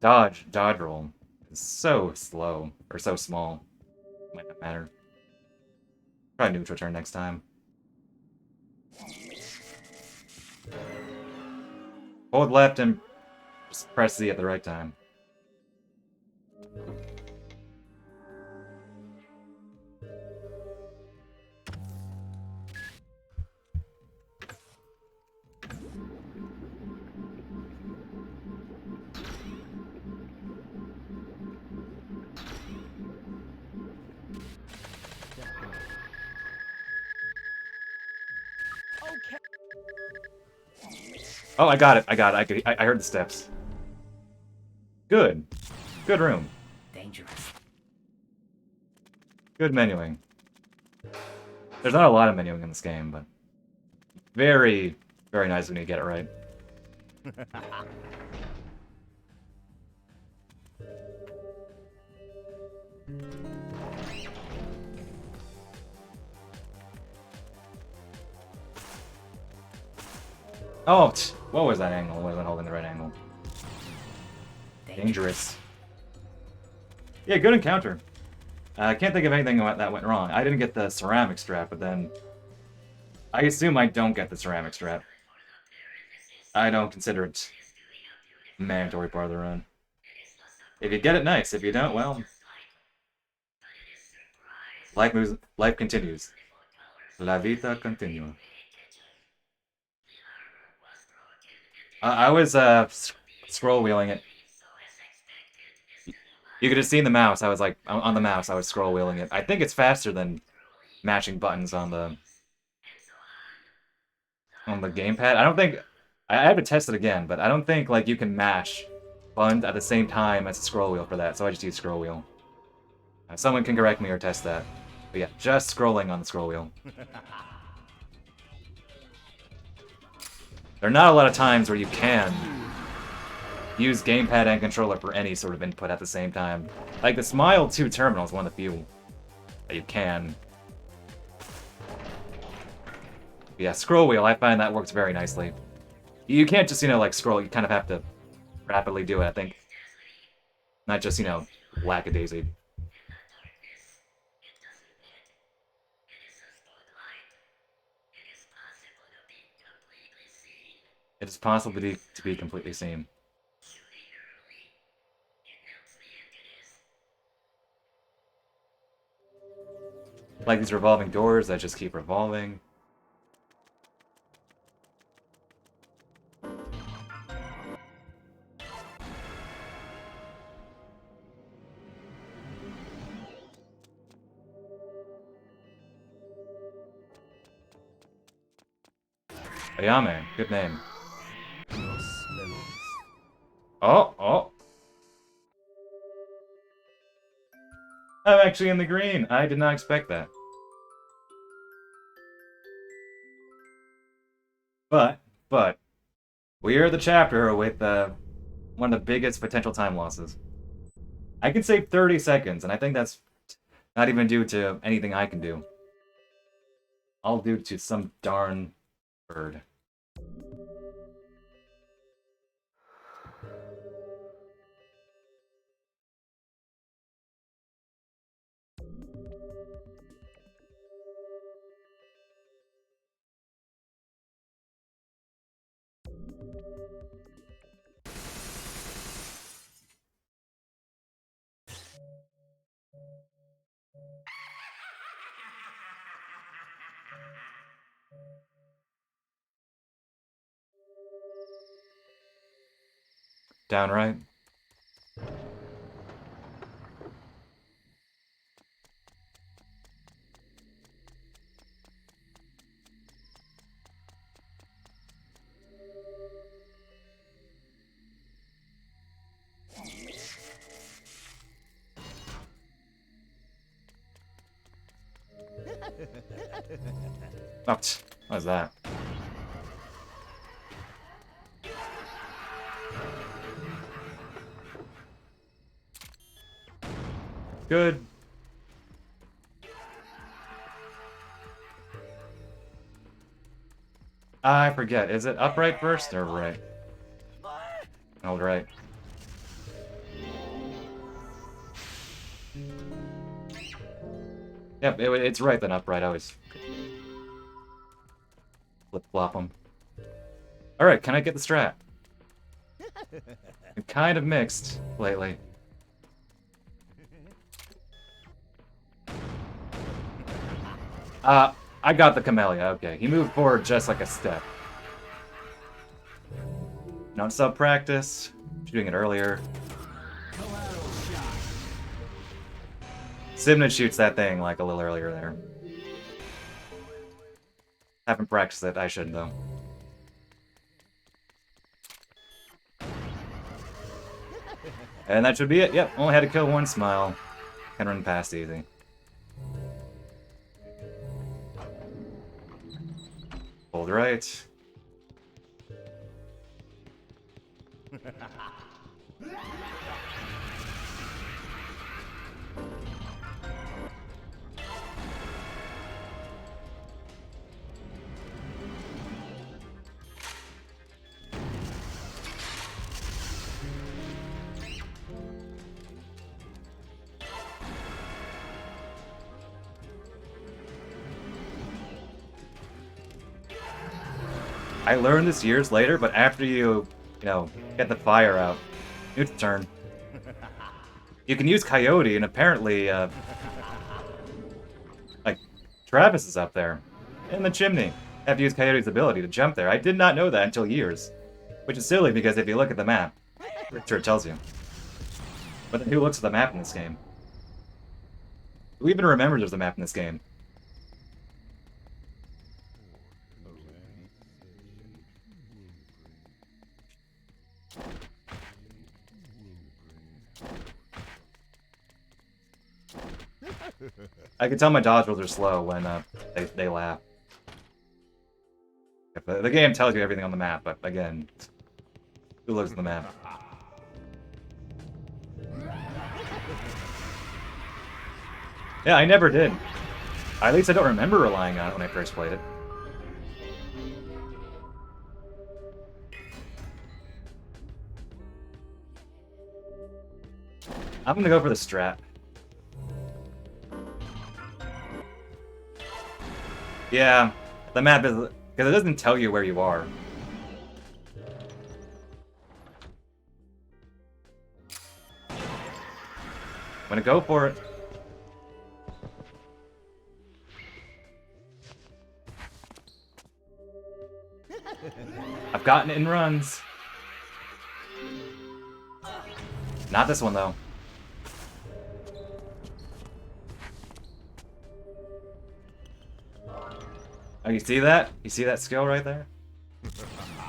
dodge roll is so slow, or so small. Might not matter. Try neutral turn next time. Hold left and just press Z at the right time. Oh, I got it. I heard the steps. Good. Good room. Dangerous. Good menuing. There's not a lot of menuing in this game, but very, very nice when you get it right. Oh, what was that angle? I wasn't holding the right angle. Dangerous. Yeah, good encounter. I can't think of anything that went wrong. I didn't get the ceramic strap, but then... I assume I don't get the ceramic strap. I don't consider it a mandatory part of the run. If you get it, nice. If you don't, well... Life continues. La vida continua. I was scroll wheeling it. You could have seen the mouse. I was like on the mouse. I was scroll wheeling it. I think it's faster than mashing buttons on the gamepad. I don't think I have to test it again, but I don't think like you can mash buttons at the same time as a scroll wheel for that. So I just use scroll wheel. Someone can correct me or test that. But yeah, just scrolling on the scroll wheel. There are not a lot of times where you can use gamepad and controller for any sort of input at the same time. Like the Smile 2 terminal is one of the few that you can. But yeah, scroll wheel, I find that works very nicely. You can't just, you know, like scroll, you kind of have to rapidly do it, I think. Not just, you know, lackadaisy. It is possible to be completely seen. Like these revolving doors that just keep revolving. Ayame, good name. Oh! I'm actually in the green. I did not expect that. But, we are the chapter with one of the biggest potential time losses. I can save 30 seconds, and I think that's Not even due to anything I can do. All due to some darn bird. Downright. What was that? Good. I forget. Is it upright first or right? Hold right. Yep, it's right then upright. I always flip-flop them. Alright, can I get the strat? I'm kind of mixed lately. I got the Camellia, okay. He moved forward just like a step. Not sub-practice. Doing it earlier. Simna shoots that thing like a little earlier there. Haven't practiced it, I should though. And that should be it. Yep, only had to kill one smile. Can run past easy. Hold right. I learned this years later, but after you know, get the fire out, it's turn. You can use Coyote, and apparently, like, Travis is up there, in the chimney. I have to use Coyote's ability to jump there. I did not know that until years. Which is silly, because if you look at the map, I'm sure it tells you. But then who looks at the map in this game? Who even remembers there's a map in this game? I can tell my dodge rolls are slow when they laugh. The game tells you everything on the map, but again, who looks at the map? Yeah, I never did. At least I don't remember relying on it when I first played it. I'm gonna go for the strat. Yeah, the map is... because it doesn't tell you where you are. I'm gonna go for it. I've gotten it in runs. Not this one, though. Oh, you see that? You see that skill right there?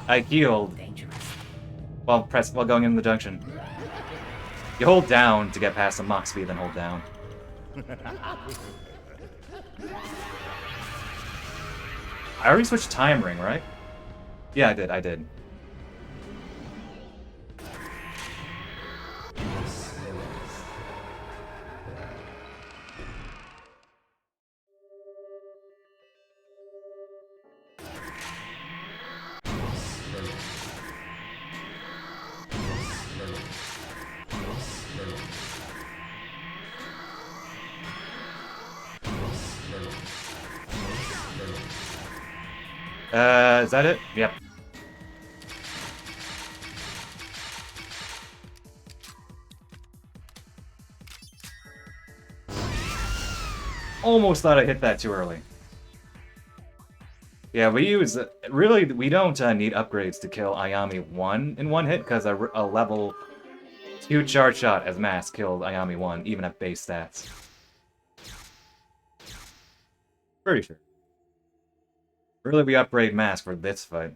I healed while going in the junction. You hold down to get past the mock speed, then hold down. I already switched time ring, right? Yeah, I did. Is that it? Yep. Almost thought I hit that too early. Yeah, we use... really, we don't need upgrades to kill Ayami 1 in one hit, because a level 2 charge shot as mass killed Ayami 1, even at base stats. Pretty sure. Really, we upgrade mass for this fight.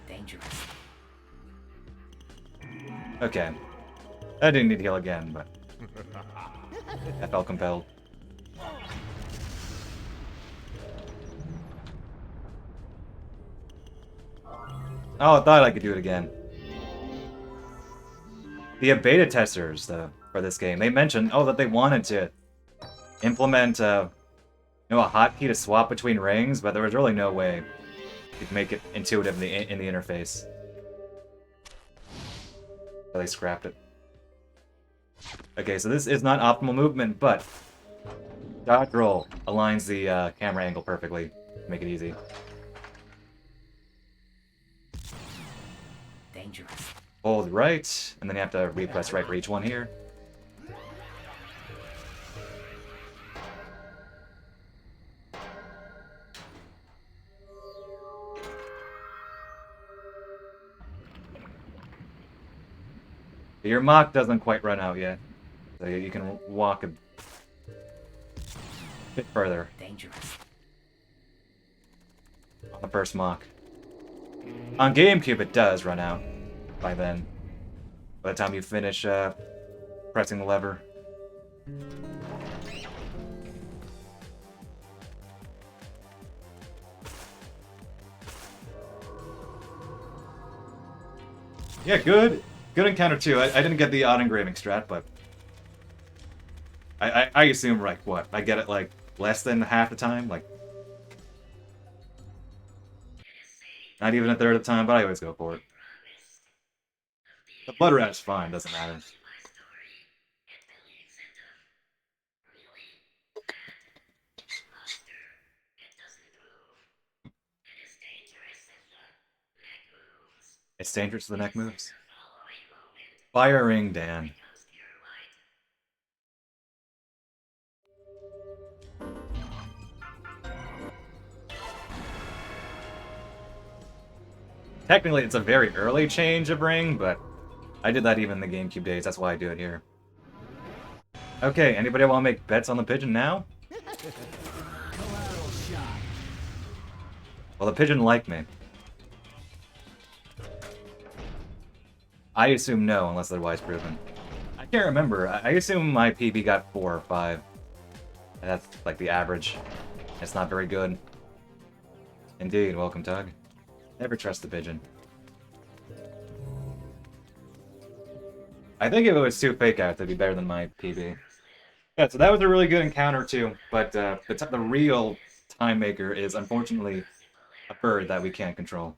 Dangerous. Okay. I didn't need to heal again, but... I felt compelled. Oh, I thought I could do it again. The beta testers, for this game, they mentioned, that they wanted to implement, a hotkey to swap between rings, but there was really no way you could make it intuitive in the interface. So they scrapped it. Okay, so this is not optimal movement, but dodge roll aligns the camera angle perfectly to make it easy. Dangerous. Hold right, and then you have to repress right for each one here. Your mock doesn't quite run out yet, so you can walk a bit further Dangerous. on the first mock. On GameCube, it does run out by then. By the time you finish pressing the lever. Yeah, good. Good encounter too. I didn't get the odd engraving strat, but I assume what? I get it like less than half the time, like not even a third of the time, but I always go for it. The blood rat's fine, doesn't matter. It's dangerous to the neck moves. Firing Dan. Technically, it's a very early change of ring, but I did that even in the GameCube days. That's why I do it here. Okay, anybody want to make bets on the pigeon now? Well, the pigeon liked me. I assume no, unless otherwise proven. I can't remember. I assume my PB got 4 or 5. And that's like the average. It's not very good. Indeed, welcome, Tug. Never trust the pigeon. I think if it was 2 fake outs, it'd be better than my PB. Yeah, so that was a really good encounter too, but the real time maker is unfortunately a bird that we can't control.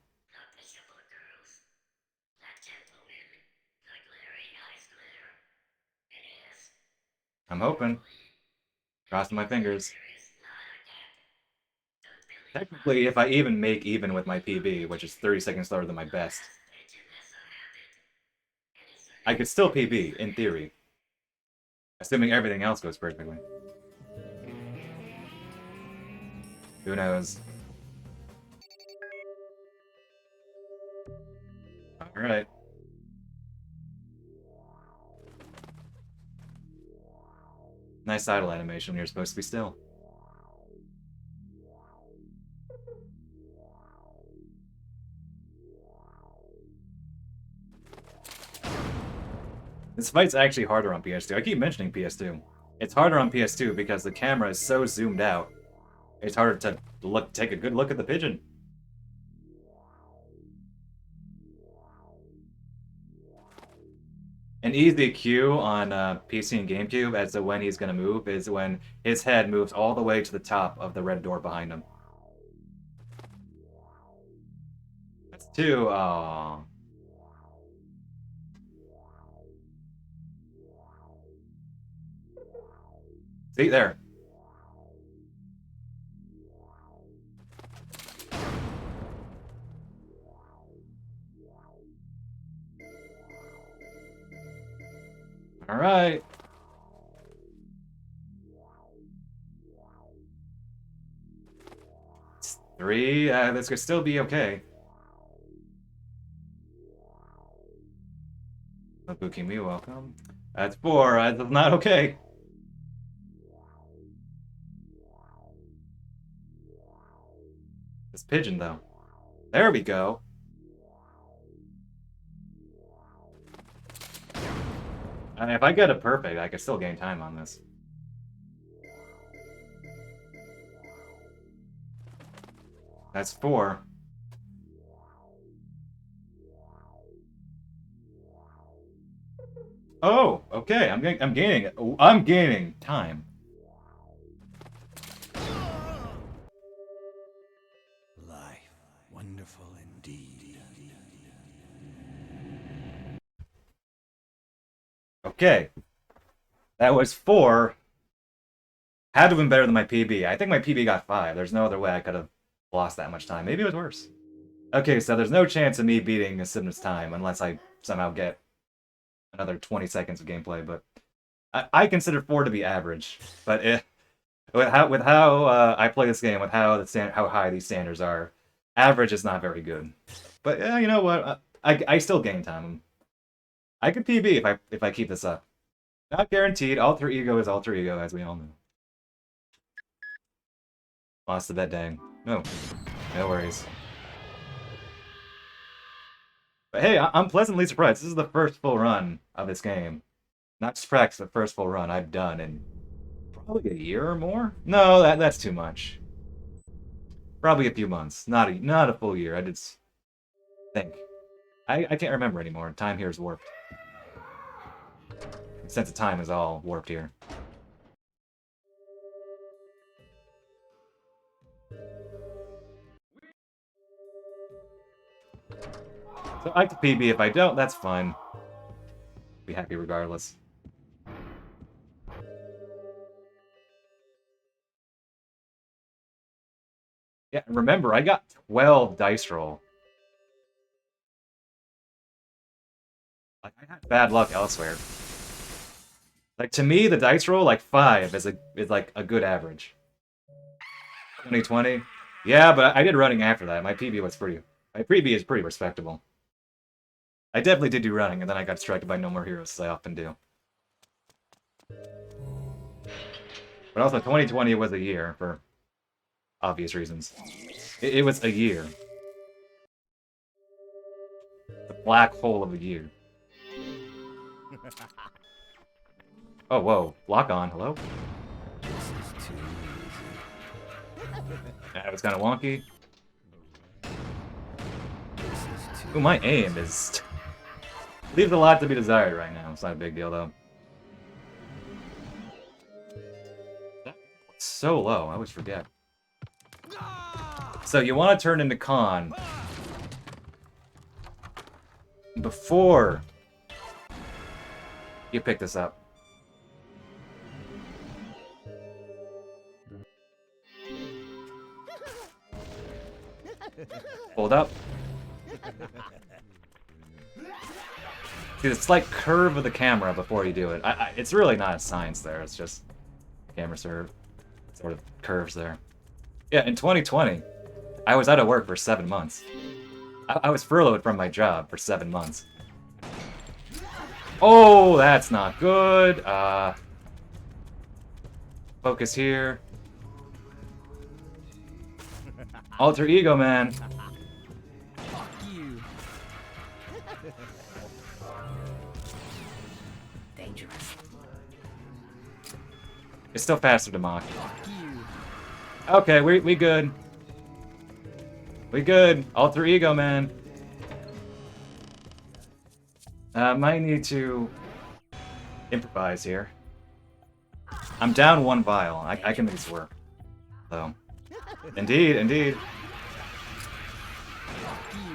I'm hoping. Crossing my fingers. Technically, if I even make even with my PB, which is 30 seconds slower than my best, I could still PB, in theory. Assuming everything else goes perfectly. Who knows? Alright. Nice idle animation when you're supposed to be still. This fight's actually harder on PS2. I keep mentioning PS2. It's harder on PS2 because the camera is so zoomed out. It's harder to take a good look at the pigeon. An easy cue on PC and GameCube as to when he's gonna move is when his head moves all the way to the top of the red door behind him. That's two. Oh. See there. All right. It's 3. This could still be okay. Booking welcome. That's 4. That's not okay. This pigeon, though. There we go. If I get it perfect, I could still gain time on this. That's 4. Oh, okay. I'm gaining time. Life, wonderful indeed. Okay. That was 4. Had to have been better than my PB. I think my PB got 5. There's no other way I could have lost that much time. Maybe it was worse. Okay, so there's no chance of me beating a Simna's time unless I somehow get another 20 seconds of gameplay, but I consider 4 to be average. But with how I play this game, with how how high these standards are, average is not very good. But you know what? I still gain time. I could PB if I keep this up. Not guaranteed. Alter ego is alter ego, as we all know. Lost the bet, dang. No worries. But hey, I'm pleasantly surprised. This is the first full run of this game. Not just practice, but first full run I've done in probably a year or more. No, that's too much. Probably a few months. Not a full year. I just think. I can't remember anymore. Time here is warped. The sense of time is all warped here. So I could PB. If I don't, that's fine. Be happy regardless. Yeah, remember, I got 12 dice roll. Like, I had bad luck elsewhere. Like, to me, the dice roll, like, 5 is like a good average. 2020? Yeah, but I did running after that. My PB is pretty respectable. I definitely did do running, and then I got distracted by No More Heroes, as I often do. But also, 2020 was a year, for obvious reasons. It was a year. The black hole of a year. Oh, whoa. Lock on. Hello? That was kind of wonky. Ooh, my aim is... leaves a lot to be desired right now. It's not a big deal, though. It's so low. I always forget. So you want to turn into Khan before you pick this up. Hold up. See the slight curve of the camera before you do it. It's really not a science there. It's just camera sort of curves there. Yeah, in 2020, I was out of work for 7 months. I was furloughed from my job for 7 months. Oh, that's not good. Focus here. Alter ego, man. Fuck you. Dangerous. It's still faster to mock. Fuck you. Okay, we good. We good. Alter ego, man. Might need to improvise here. I'm down 1 vial. I can make this work. So, indeed, indeed.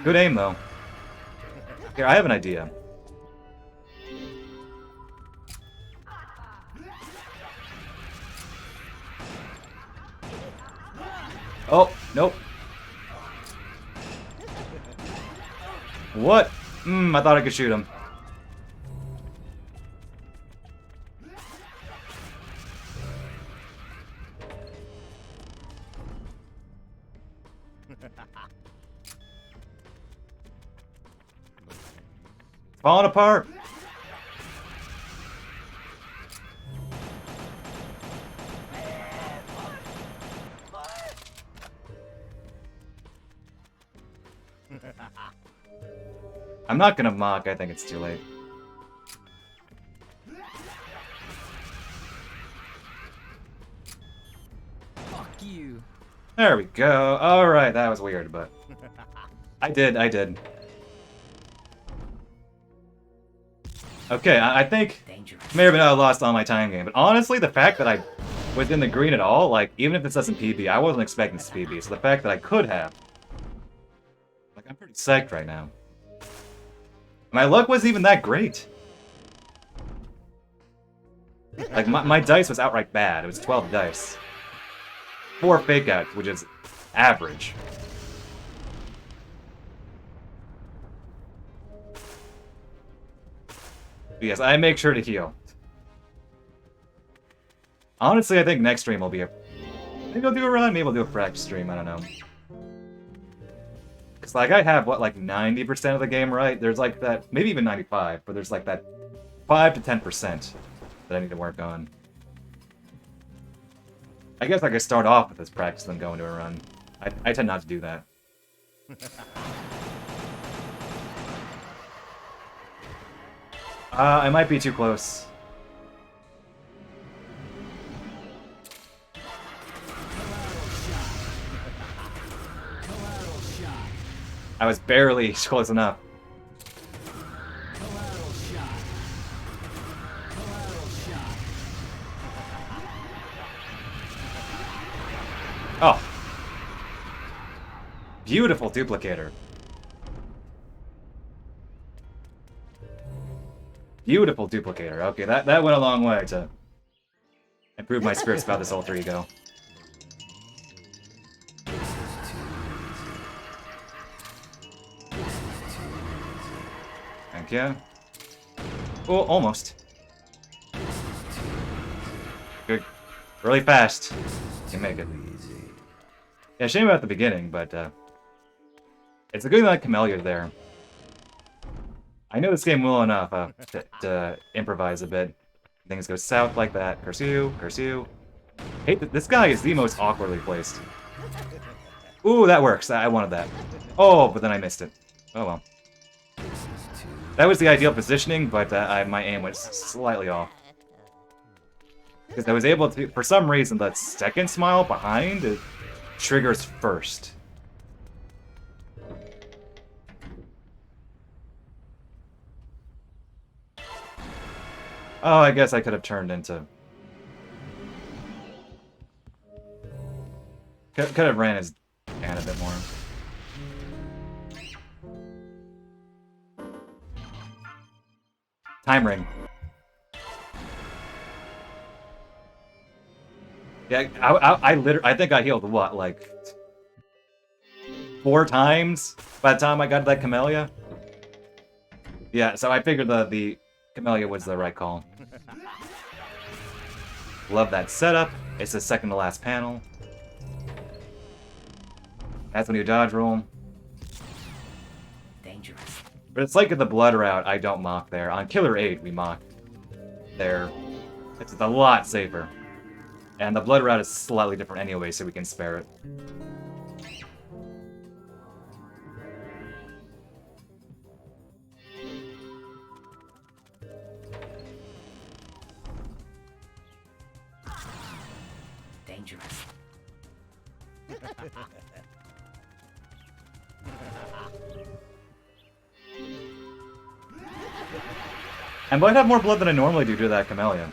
Good aim, though. Here, I have an idea. Oh, nope. What? I thought I could shoot him. Falling apart. I'm not gonna mock, I think it's too late. Fuck you. There we go. Alright, that was weird, but... I did. Okay, I think... May or may not have lost all my time game, but honestly, the fact that I was in the green at all, like, even if this doesn't PB, I wasn't expecting this to PB, so the fact that I could have... Like, I'm pretty psyched right now. My luck wasn't even that great. Like, my dice was outright bad. It was 12 dice. 4 fake outs, which is average. But yes, I make sure to heal. Honestly, I think next stream will be a... Maybe I'll do a run, maybe I'll do a practice stream, I don't know. Because, like, I have, what, like 90% of the game right? There's, like, that... Maybe even 95, but there's, like, that 5 to 10% that I need to work on. I guess I could start off with this practice, then go into a run. I tend not to do that. I might be too close. I was barely close enough. Oh. Beautiful duplicator. Beautiful duplicator. Okay, that went a long way to improve my spirits about this alter ego. Thank you. Oh, almost. Good. Really fast. You can make it. Yeah, shame about the beginning, but it's a good thing that Camellia's there. I know this game well enough to improvise a bit. Things go south like that. Curse you, curse you. Hate that this guy is the most awkwardly placed. Ooh, that works. I wanted that. Oh, but then I missed it. Oh well. That was the ideal positioning, but my aim was slightly off. Because I was able to, for some reason, that second smile behind it triggers first. Oh, I guess I could have turned into... Could have ran his can a bit more. Time ring. Yeah, I think I healed, what, like... 4 times by the time I got that Camellia? Yeah, so I figured the Camellia was the right call. Love that setup. It's the second to last panel. That's when you dodge roll. Dangerous. But it's like in the blood route, I don't mock there. On Killer 8, we mocked there. It's a lot safer. And the blood route is slightly different anyway, so we can spare it. Dangerous. I might have more blood than I normally do to that chameleon.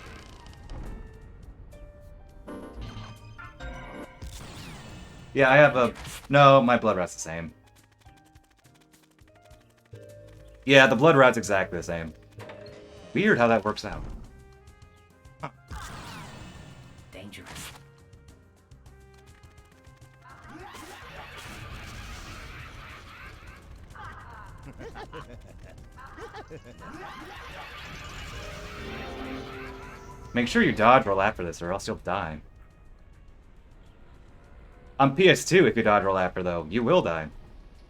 Yeah, I have a... No, my blood rout's the same. Yeah, the blood route's exactly the same. Weird how that works out. Huh. Dangerous. Make sure you dodge roll after this or else you'll die. On PS2, if you dodge roll after, though, you will die.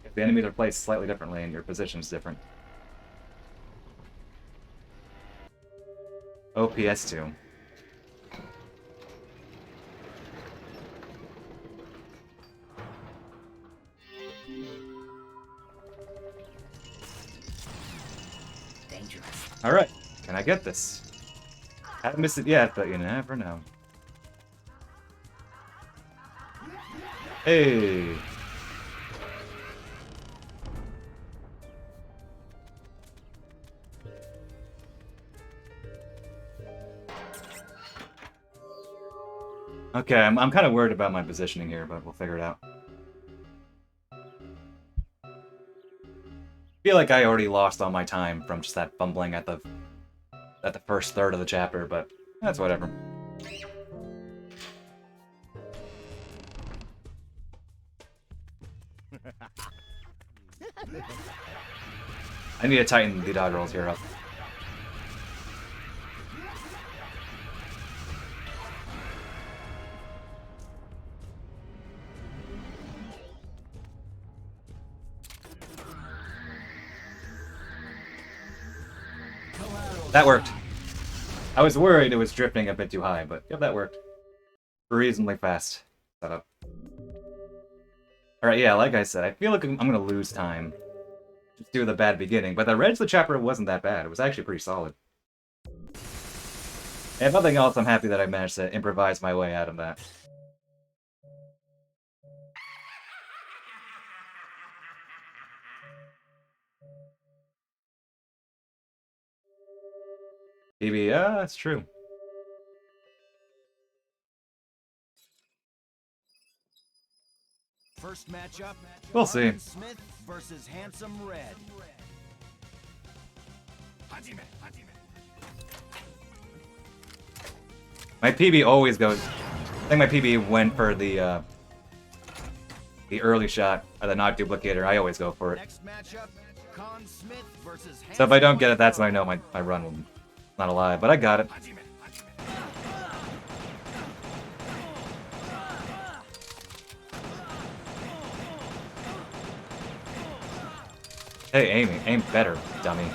If the enemies are placed slightly differently and your position's different. Oh, PS2. Dangerous. Alright, can I get this? Haven't missed it yet, but you never know. Hey! Okay, I'm kind of worried about my positioning here, but we'll figure it out. I feel like I already lost all my time from just that fumbling at the first third of the chapter, but that's whatever. I need to tighten the dodge rolls here up. That worked. I was worried it was drifting a bit too high, but yep, that worked. Reasonably fast setup. Alright, yeah, like I said, I feel like I'm gonna lose time. Just due to the bad beginning, but the rest of the chapter wasn't that bad. It was actually pretty solid. And if nothing else, I'm happy that I managed to improvise my way out of that. PB, yeah, that's true. First matchup. We'll see. Smith versus Handsome Red. My PB always goes... I think my PB went for the early shot, or the not duplicator. I always go for it. Next matchup, Smith versus So if I don't get it, that's when I know my run will not alive. But I got it. Hey, aim better, dummy.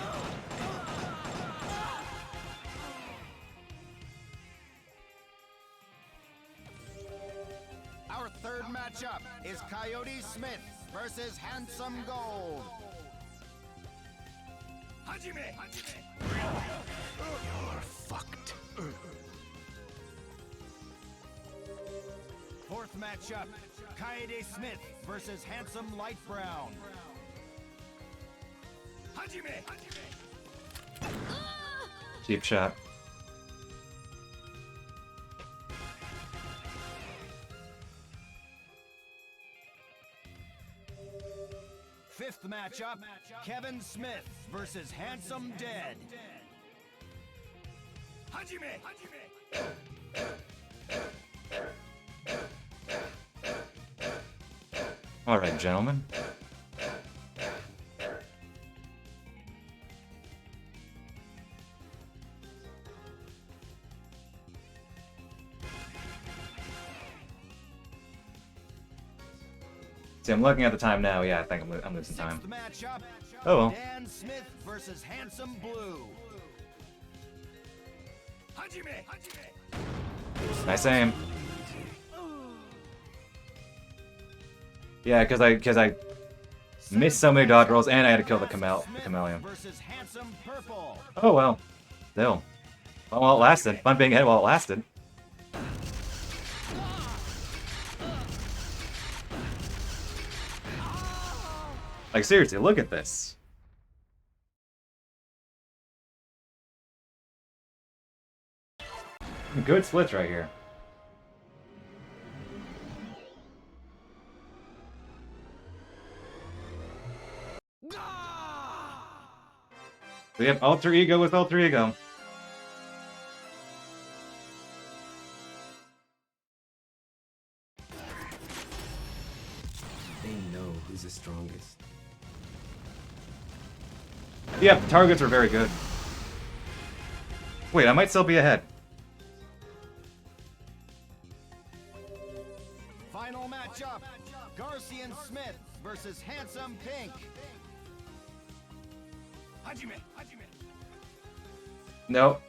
Our third matchup is Coyote Smith versus Handsome Gold. You're fucked. Fourth matchup, Coyote Smith versus Handsome Light Brown. Cheap shot. Fifth matchup, Kevin Smith versus Handsome Dead. Alright, gentlemen. See, I'm looking at the time now. Yeah, I think I'm losing time. Sixth matchup, Oh well. Dan Smith versus Handsome Blue. Nice aim. Yeah, because I missed so many dodge rolls, and I had to kill the chameleon. Versus Handsome Purple. Oh well. Still. Fun while it lasted. Fun being ahead while it lasted. Like seriously, look at this. Good splits right here. We have alter ego with alter ego. They know who's the strongest. Yep, targets are very good. Wait, I might still be ahead. Final matchup, Garcian Smith versus Handsome Pink. Hajime. Nope.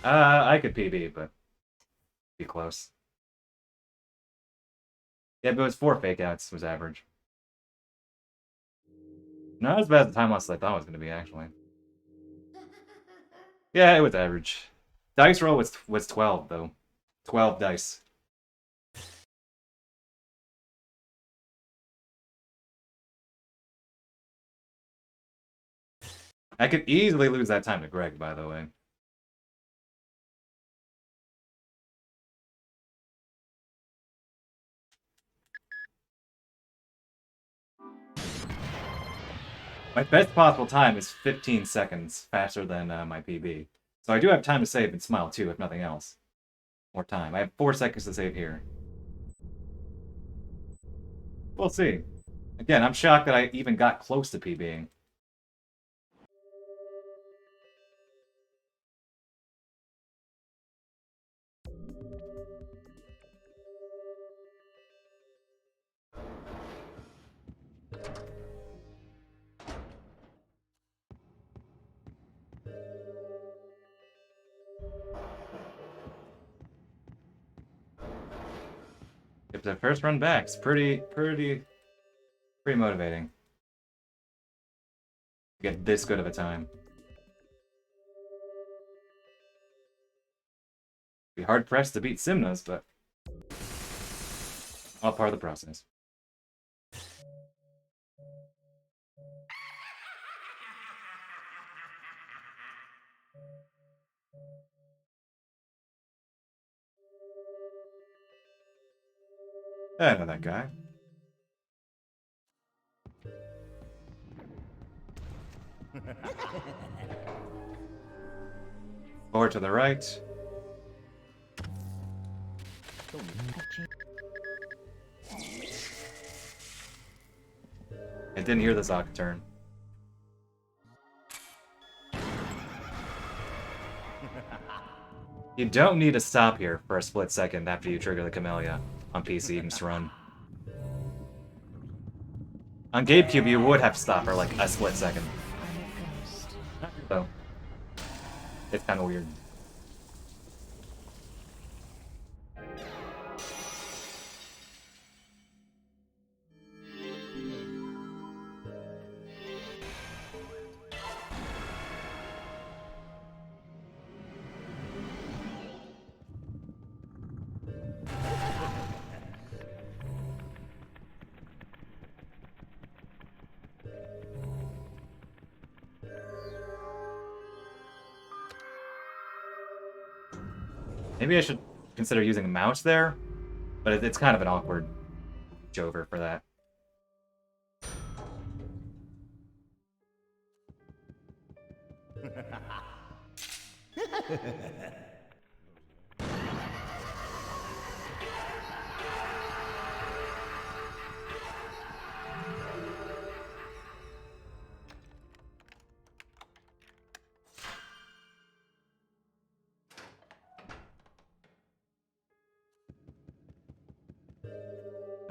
I could PB, but be close. Yeah, but it was 4 fake outs was average. Not as bad as the time loss as I thought it was going to be, actually. Yeah, it was average. Dice roll was 12, though. 12 dice. I could easily lose that time to Greg, by the way. My best possible time is 15 seconds faster than my PB. So I do have time to save and smile too, if nothing else. More time. I have 4 seconds to save here. We'll see. Again, I'm shocked that I even got close to PBing. If the first run back's pretty motivating. To get this good of a time. Be hard pressed to beat Simna's, but all part of the process. I know that guy. Forward to the right. I didn't hear the Zoc turn. You don't need to stop here for a split second after you trigger the Camellia. On PC, you can just run. On GameCube, you would have to stop for like a split second. So, it's kind of weird. Maybe I should consider using a mouse there, but it's kind of an awkward jover for that.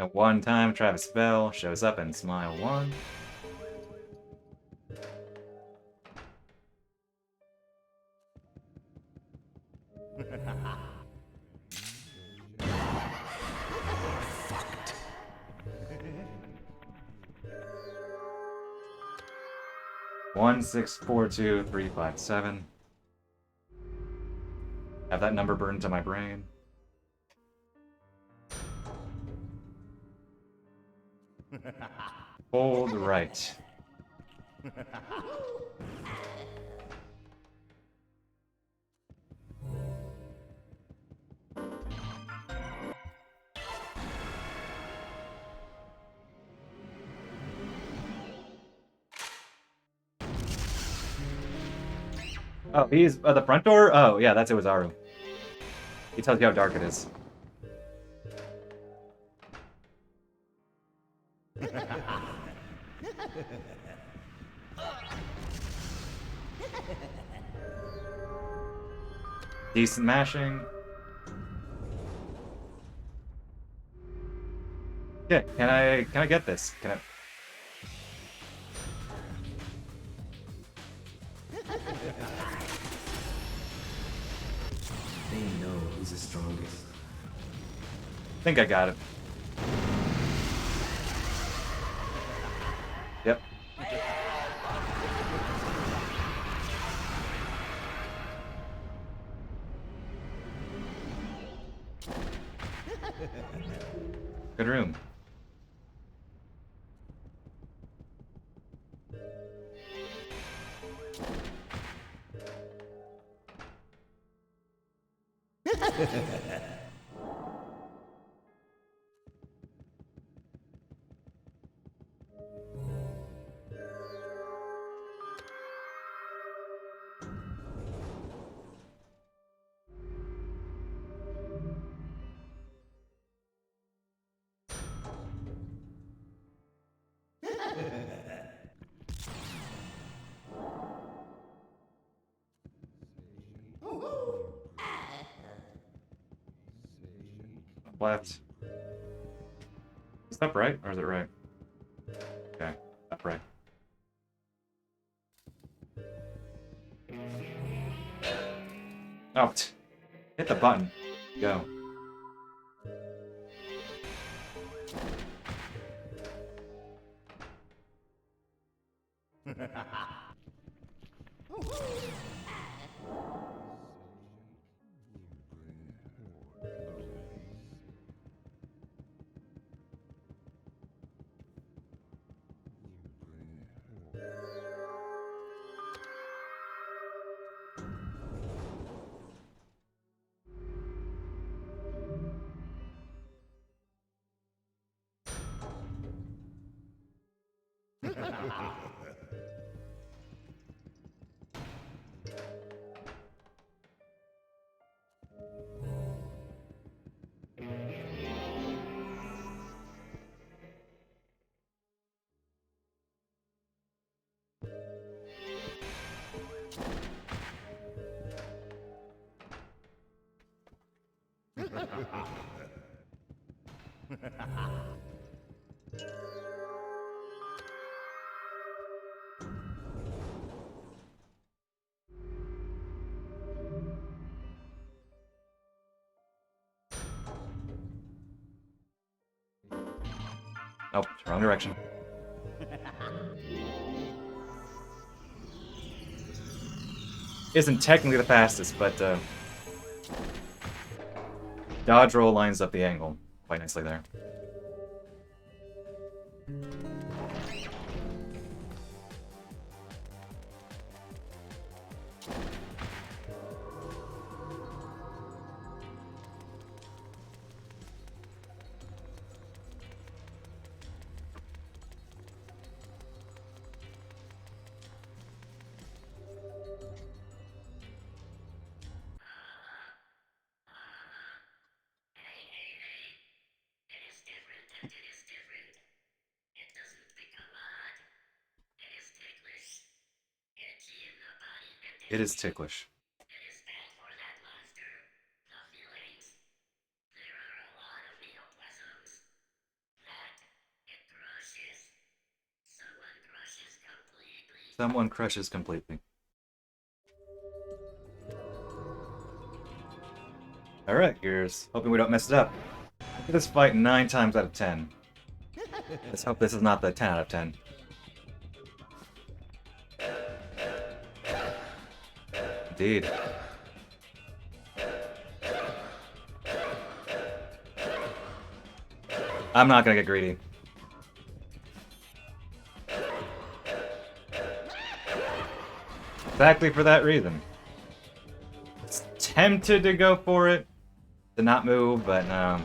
At one time, Travis Bell shows up and Smile 1. Fucked. 1642357. Have that number burned to my brain. Hold right. Oh, he's the front door? Oh, yeah, that's Iwazaru. He tells you how dark it is. Decent mashing. Yeah, can I get this? Can I? They know who's the strongest. Think I got it. Yep. Good room. Left. Is that right, or is it right? Okay, up right. Oh, hit the button. Go. Oh, wrong direction. Isn't technically the fastest, but dodge roll lines up the angle quite nicely there. It is different and it is different. It doesn't become hot. It is ticklish. Itchy in the body and It is ticklish. It is bad for that monster. The feelings. There are a lot of neoplasms. That it crushes. Someone crushes completely. Someone crushes completely. Alright, Gears. Hoping we don't mess it up. I did this fight 9 times out of 10. Let's hope this is not the 10 out of 10. Indeed. I'm not gonna get greedy. Exactly for that reason. Was tempted to go for it, to not move, but no.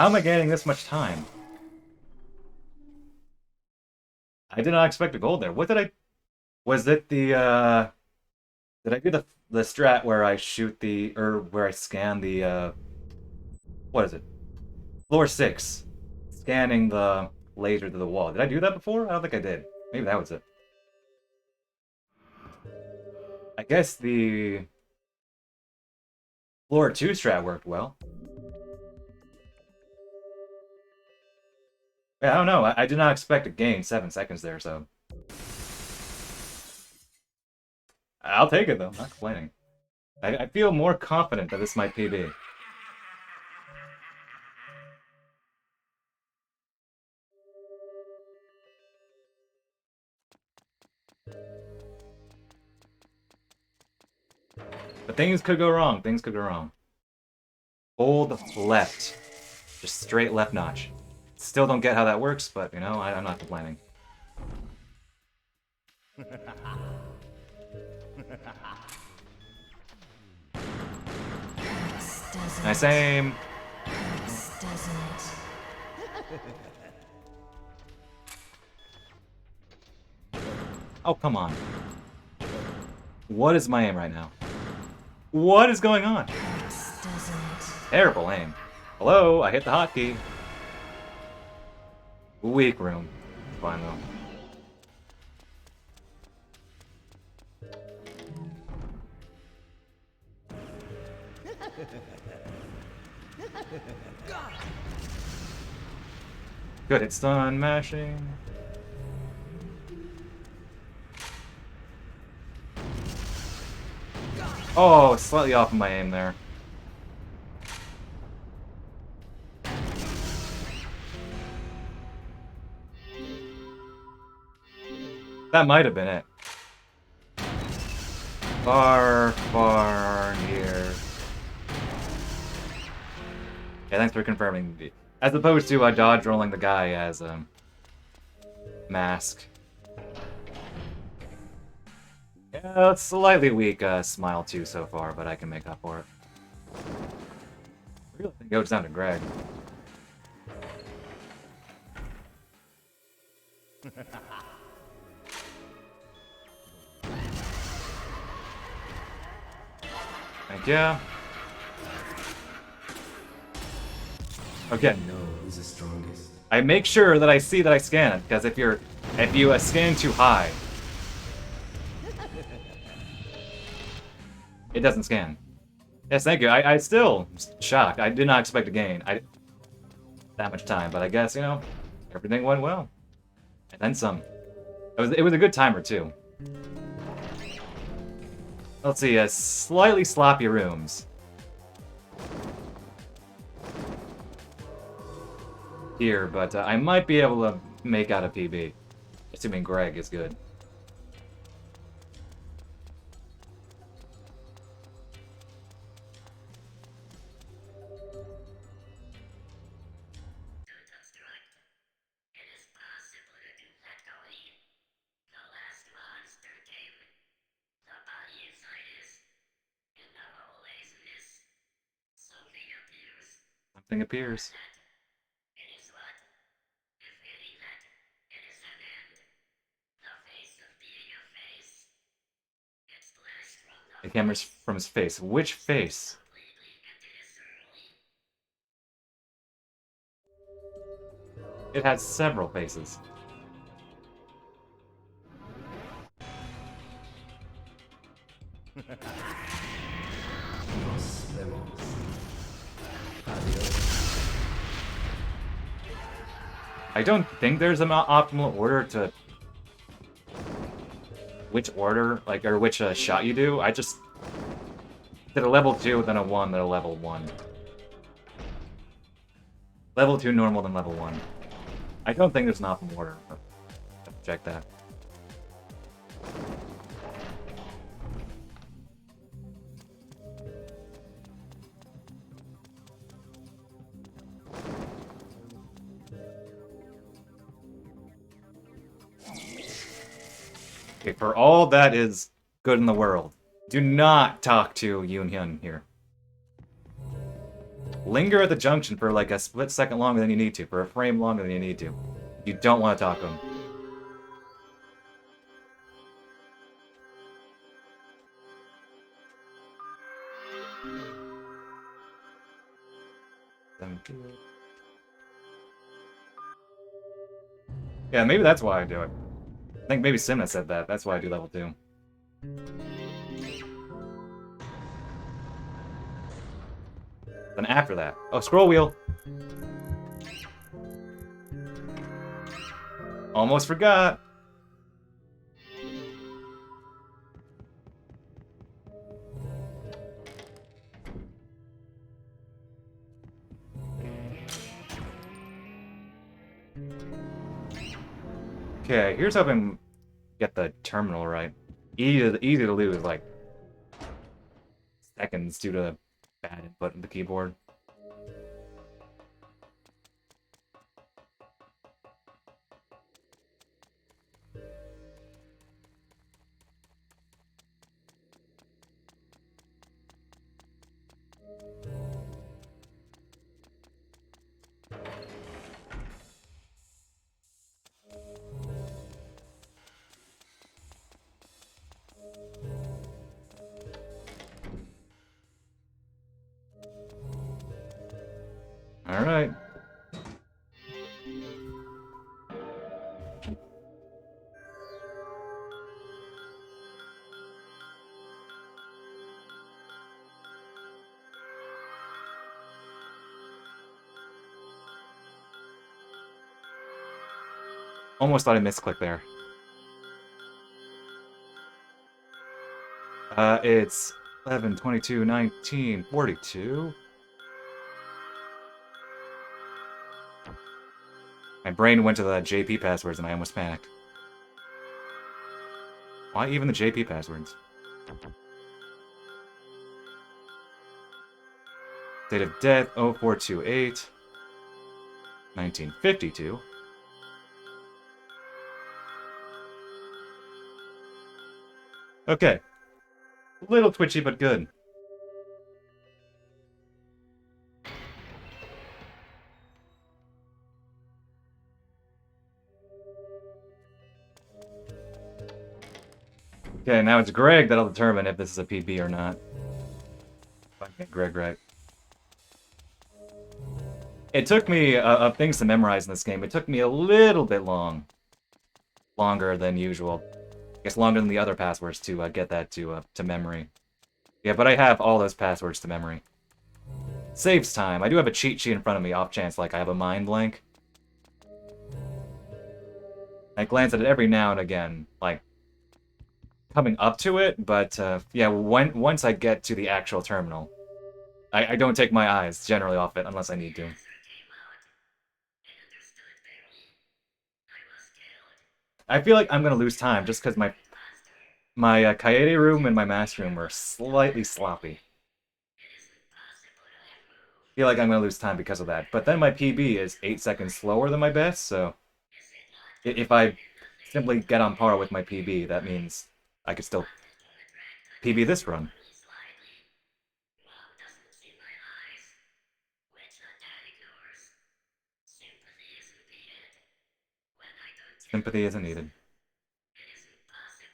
How am I getting this much time? I did not expect a gold there. What did I... Was it the, Did I do the strat where I shoot the... Or where I scan the, What is it? Floor 6. Scanning the laser to the wall. Did I do that before? I don't think I did. Maybe that was it. I guess the... Floor 2 strat worked well. Yeah, I don't know. I did not expect to gain 7 seconds there, so... I'll take it, though. I'm not complaining. I feel more confident that this might PB. But things could go wrong. Things could go wrong. Hold left. Just straight left notch. Still don't get how that works, but, you know, I'm not complaining. Nice aim. Doesn't it? Oh, come on. What is my aim right now? What is going on? Doesn't it? Terrible aim. Hello, I hit the hotkey. Weak room. Fine though. Good, it's done mashing. Oh, slightly off of my aim there. That might have been it. Far, far here. Yeah, thanks for confirming. As opposed to dodge rolling the guy as a mask. Yeah, it's slightly weak smile too so far, but I can make up for it. I really think it goes down to Greg. Thank you. Okay. No, who's the strongest? I make sure that I see that I scan it, because if you scan too high, it doesn't scan. Yes, thank you. I still shocked. I did not expect to gain that much time, but I guess, you know, everything went well. And then some. It was a good timer too. Let's see, slightly sloppy rooms. Here, but I might be able to make out a PB. Assuming Greg is good. Something appears. The camera's from his face. Which face? It has several faces. Los Lemons. I don't think there's an optimal order to which order, like, or which shot you do. I just did a level 2, then a 1, then a level 1. Level 2 normal, then level 1. I don't think there's an optimal order. But have to check that. Okay, for all that is good in the world, do not talk to Yoon Hyun here. linger at the junction for like a split second longer than you need to, for a frame longer than you need to. You don't want to talk to him. Yeah, maybe that's why I do it. I think maybe Simna said that. That's why I do level 2. Then after that... Oh, scroll wheel! Almost forgot! Okay, here's hoping get the terminal right. Easy to lose, like, seconds due to bad input in the keyboard. Alright. Almost thought I misclicked there. It's 11, 22, 19, 42. My brain went to the JP passwords and I almost panicked. Why even the JP passwords? Date of death, 0428. 1952. Okay. A little twitchy, but good. Okay, now it's Greg that'll determine if this is a PB or not. If I get Greg right. It took me, of things to memorize in this game, it took me a little bit longer than usual. I guess longer than the other passwords to get that to memory. Yeah, but I have all those passwords to memory. Saves time. I do have a cheat sheet in front of me, off chance, like I have a mind blank. I glance at it every now and again, like, coming up to it, but, yeah, once I get to the actual terminal, I don't take my eyes, generally, off it, unless I need to. I feel like I'm gonna lose time, just because my Kaede room and my master room are slightly sloppy. I feel like I'm gonna lose time because of that. But then my PB is 8 seconds slower than my best, so if I simply get on par with my PB, that means I could still PB this run. Sympathy isn't needed.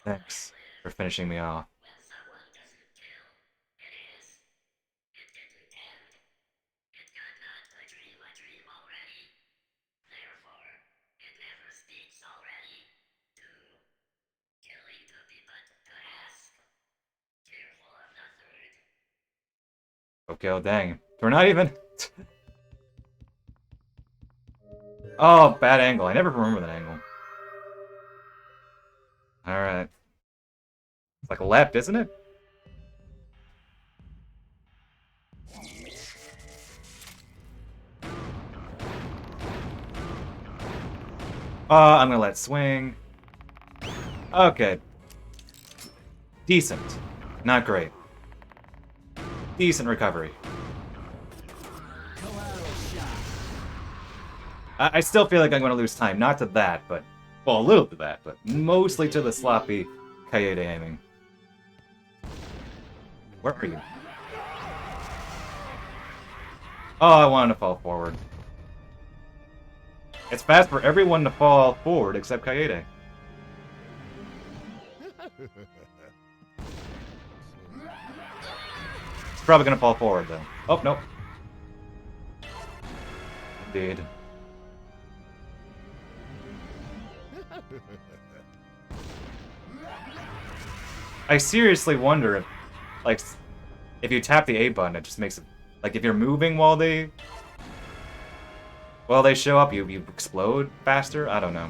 Thanks for finishing me off. Okay, oh dang. We're not even... Oh, bad angle. I never remember that angle. Alright. It's like left, isn't it? I'm gonna let it swing. Okay. Decent. Not great. Decent recovery. I still feel like I'm going to lose time. Not to that, but... Well, a little to that, but mostly to the sloppy Kaede aiming. Where are you? Oh, I wanted to fall forward. It's fast for everyone to fall forward except Kaede. It's probably gonna fall forward though. Oh, nope. Indeed. I seriously wonder if, like, if you tap the A button, it just makes it, like, if you're moving while they show up, you explode faster? I don't know.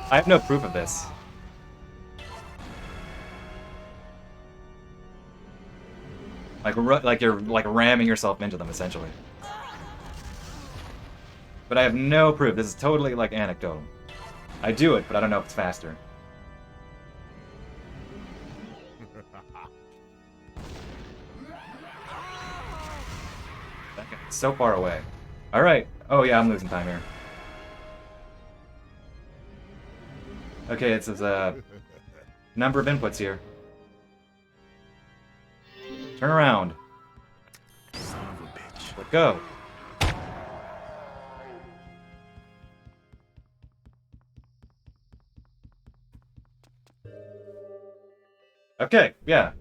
I have no proof of this. Like you're like ramming yourself into them essentially. But I have no proof. This is totally like anecdotal. I do it, but I don't know if it's faster. It's so far away. Alright. Oh yeah, I'm losing time here. Okay, it's a number of inputs here. Turn around. Son of a bitch. Let go. Okay, yeah.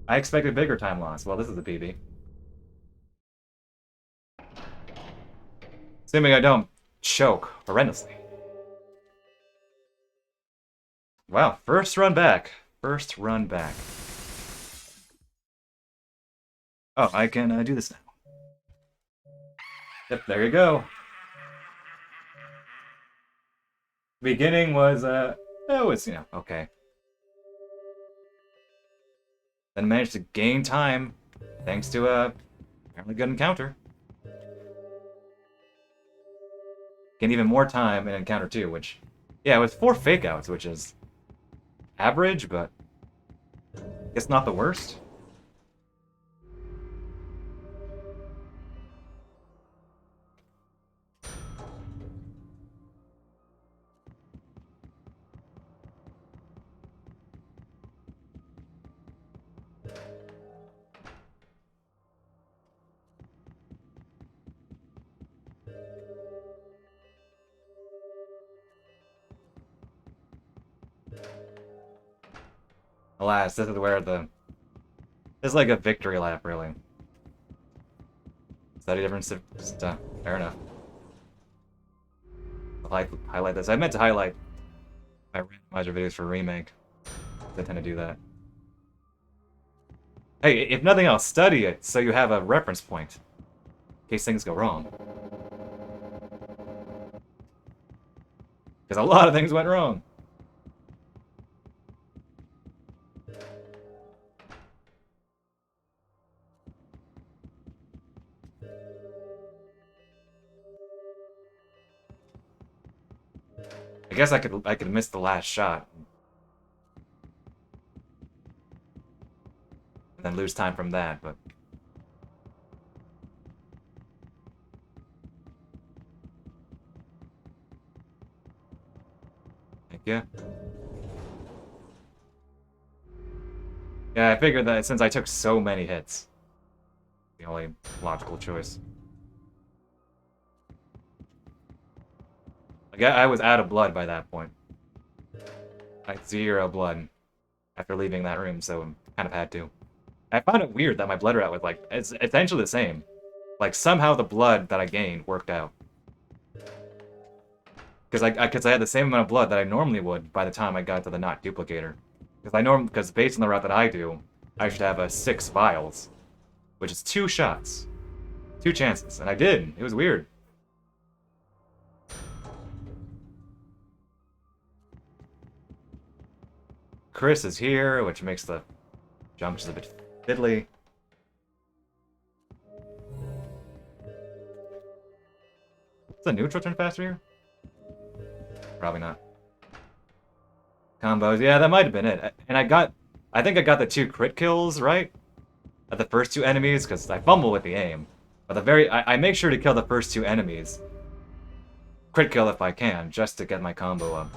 I expected bigger time loss. Well, this is a PB. Assuming I don't choke horrendously. Wow, first run back. First run back. Oh, I can do this now. Yep, there you go. Beginning was, oh, it's, okay. Then managed to gain time, thanks to a apparently good encounter. Gain even more time in encounter 2, which, yeah, it was 4 fake outs, which is average, but it's not the worst. Alas, this is where it's like a victory lap, really. Is that a difference? Just, fair enough. I'll highlight this. I meant to highlight my randomizer videos for remake. I tend to do that. Hey, if nothing else, study it so you have a reference point in case things go wrong. Because a lot of things went wrong. I guess I could miss the last shot. And then lose time from that, but thank you. Yeah, I figured that since I took so many hits, the only logical choice. Like, I was out of blood by that point. I had 0 blood after leaving that room, so I kind of had to. I found it weird that my blood route was like, it's essentially the same. Like, somehow the blood that I gained worked out. Because I had the same amount of blood that I normally would by the time I got to the not duplicator. Because based on the route that I do, I should have 6 vials, which is 2 shots, 2 chances, and I did. It was weird. Chris is here, which makes the jumps a bit fiddly. Does the neutral turn faster here? Probably not. Combos, yeah, that might have been it. And I think I got the 2 crit kills, right? At the first 2 enemies, because I fumble with the aim. But I make sure to kill the first 2 enemies. Crit kill if I can, just to get my combo up.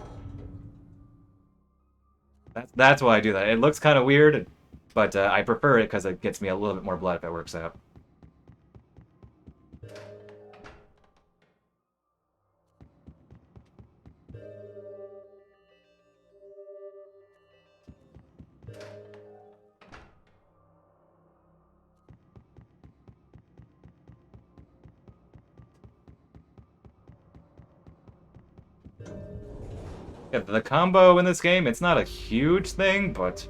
That's why I do that. It looks kind of weird. But I prefer it because it gets me a little bit more blood if it works out. Yeah, the combo in this game, it's not a huge thing, but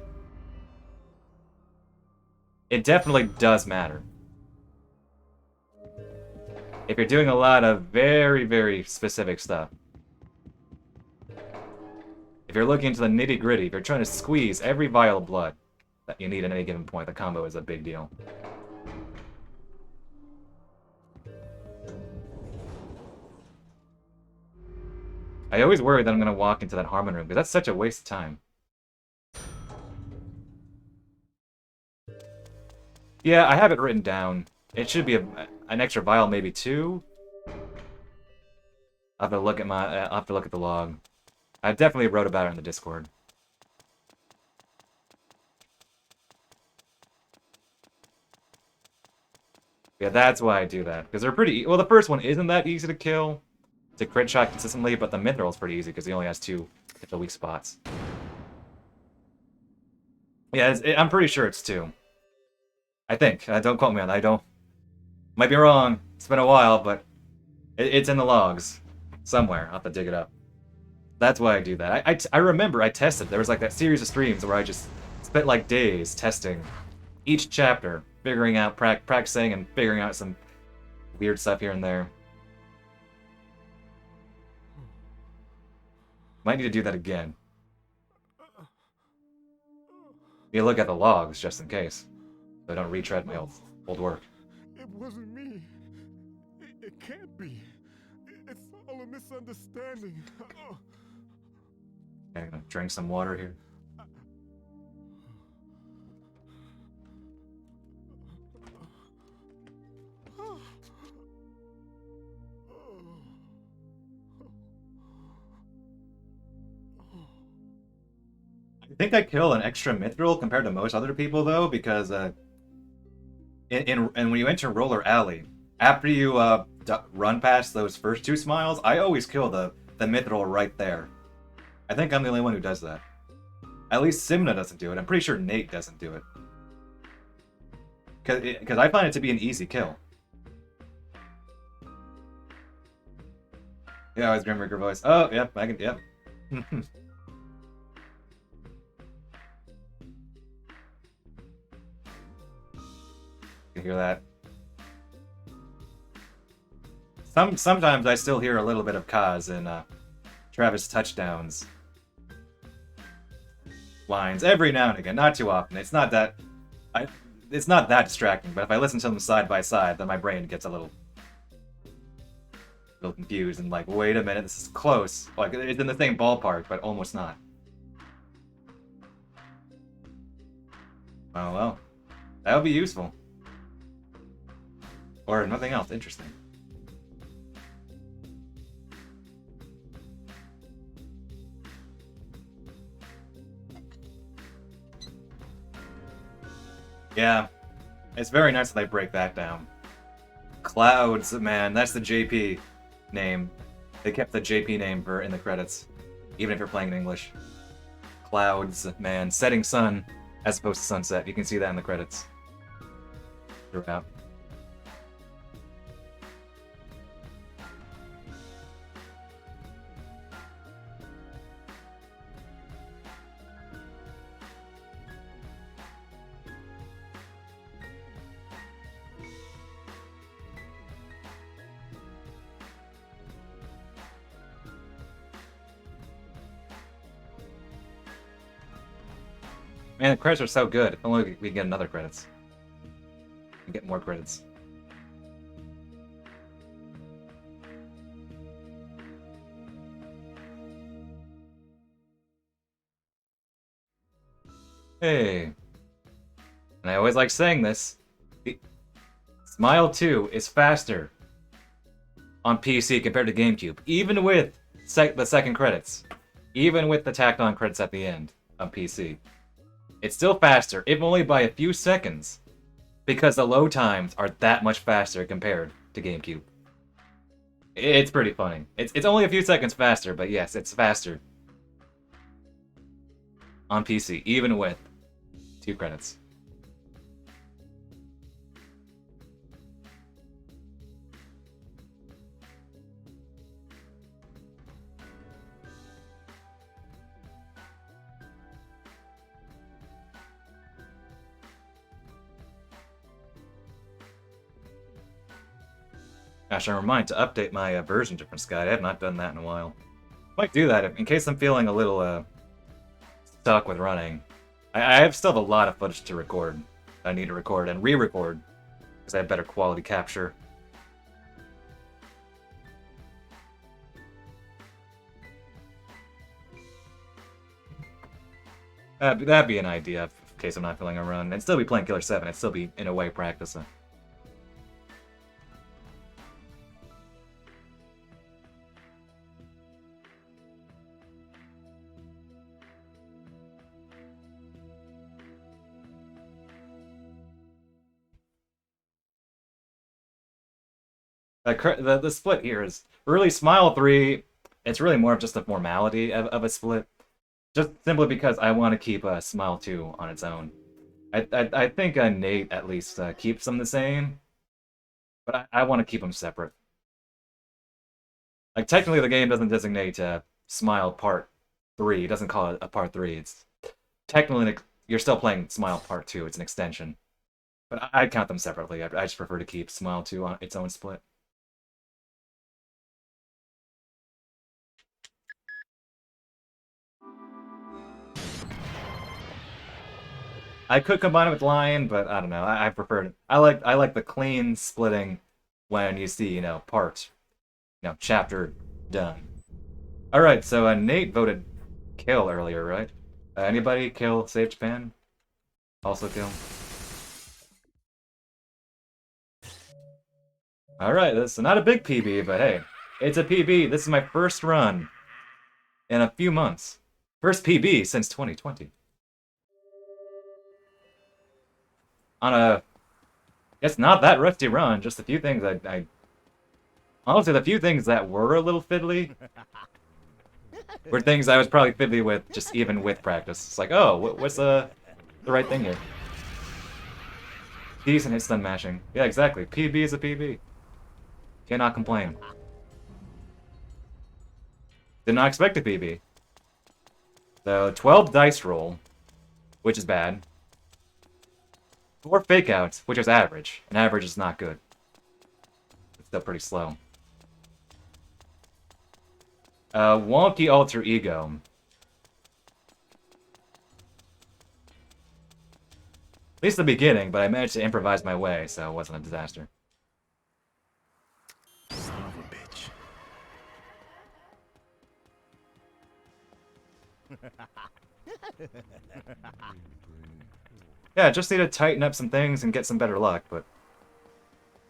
it definitely does matter. If you're doing a lot of very, very specific stuff. If you're looking into the nitty-gritty, if you're trying to squeeze every vial of blood that you need at any given point, the combo is a big deal. I always worry that I'm going to walk into that Harmon room, because that's such a waste of time. Yeah, I have it written down. It should be an extra vial, maybe 2. I'll have to look at I'll have to look at the log. I definitely wrote about it in the Discord. Yeah, that's why I do that. Because they're pretty... Well, the first one isn't that easy to kill. To crit shot consistently, but the Mithril is pretty easy because he only has 2 hit the weak spots. Yeah, I'm pretty sure it's 2. I think. Don't quote me on that. I don't... Might be wrong. It's been a while, but it's in the logs. Somewhere. I'll have to dig it up. That's why I do that. I remember I tested. There was like that series of streams where I just spent like days testing each chapter, figuring out, practicing, and figuring out some weird stuff here and there. Might need to do that again. You look at the logs just in case, so I don't retread my old work. It wasn't me. It can't be. It's all a misunderstanding. Oh. Okay, I'm gonna drink some water here. I think I kill an extra mithril compared to most other people though, because and when you enter Roller Alley, after you run past those first 2 smiles, I always kill the mithril right there. I think I'm the only one who does that. At least Simna doesn't do it. I'm pretty sure Nate doesn't do it. Because I find it to be an easy kill. Yeah, always Grim Reaper voice. Oh, yep, I can, yep. You hear that? Sometimes I still hear a little bit of Kaz in Travis Touchdowns lines every now and again, not too often. It's not that distracting, but if I listen to them side by side, then my brain gets a little confused and like, wait a minute, this is close. Like it's in the same ballpark, but almost not. Oh well, that would be useful. Or nothing else interesting. Yeah, it's very nice that they break that down. Clouds, man, that's the JP name. They kept the JP name in the credits, even if you're playing in English. Clouds, man, setting sun as opposed to sunset. You can see that in the credits throughout. Man, the credits are so good. If only we can get another credits. We get more credits. Hey. And I always like saying this. Smile 2 is faster on PC compared to GameCube, even with the second credits. Even with the tacked on credits at the end on PC. It's still faster, if only by a few seconds, because the load times are that much faster compared to GameCube. It's pretty funny. It's only a few seconds faster, but yes, it's faster on PC, even with 2 credits. Gosh, I remind to update my version difference guide. I have not done that in a while. Might do that in case I'm feeling a little stuck with running. I have still have a lot of footage to record. I need to record and re-record because I have better quality capture. That'd be an idea in case I'm not feeling a run. And still be playing Killer7. I'd still be, in a way, practicing. The split here is really Smile 3. It's really more of just a formality of a split. Just simply because I want to keep Smile 2 on its own. I think Nate at least keeps them the same, but I want to keep them separate. Like, technically the game doesn't designate Smile Part 3. It doesn't call it a Part 3. It's technically, you're still playing Smile Part 2. It's an extension. But I'd count them separately. I just prefer to keep Smile 2 on its own split. I could combine it with Lion, but I don't know. I prefer it. I like the clean splitting when you see, part, chapter done. All right, so Nate voted kill earlier, right? Anybody kill Save Japan? Also kill. All right, this is not a big PB, but hey, it's a PB. This is my first run in a few months. First PB since 2020. On a, it's not that rusty run, just a few things honestly, the few things that were a little fiddly were things I was probably fiddly with, just even with practice. It's like, oh, what's the right thing here? Decent hit stun mashing. Yeah, exactly. PB is a PB. Cannot complain. Did not expect a PB. So, 12 dice roll, which is bad. 4 fake outs, which is average. And average is not good. It's still pretty slow. Wonky alter ego. At least the beginning, but I managed to improvise my way, so it wasn't a disaster. Son of a bitch. Yeah, just need to tighten up some things and get some better luck, but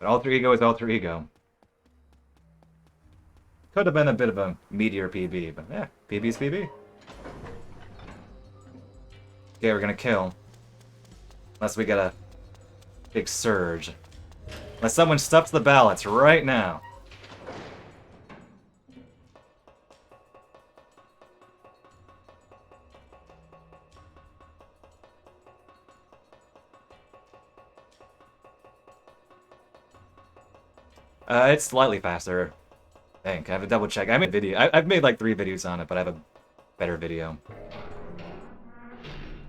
alter ego is alter ego. Could have been a bit of a meteor PB, but yeah, PB's PB. Okay, we're gonna kill. Unless we get a big surge. Unless someone stuffs the ballots right now. It's slightly faster. I think. I have to double check. I made a video. I've made like 3 videos on it, but I have a better video.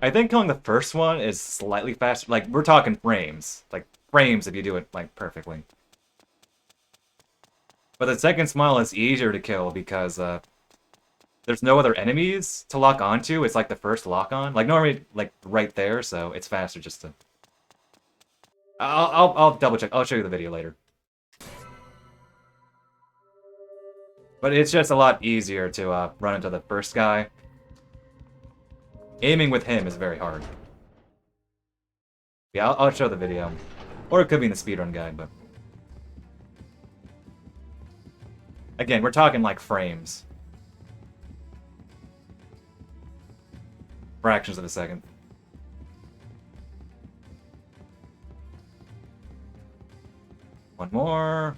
I think killing the first one is slightly faster. Like, we're talking frames. Like, frames if you do it, like, perfectly. But the second Smile is easier to kill because, there's no other enemies to lock onto. It's like the first lock-on. Like, normally, like, right there, so it's faster just to... I'll double check. I'll show you the video later. But it's just a lot easier to run into the first guy. Aiming with him is very hard. Yeah, I'll show the video. Or it could be in the speedrun guide, but... Again, we're talking like frames. Fractions of a second. One more.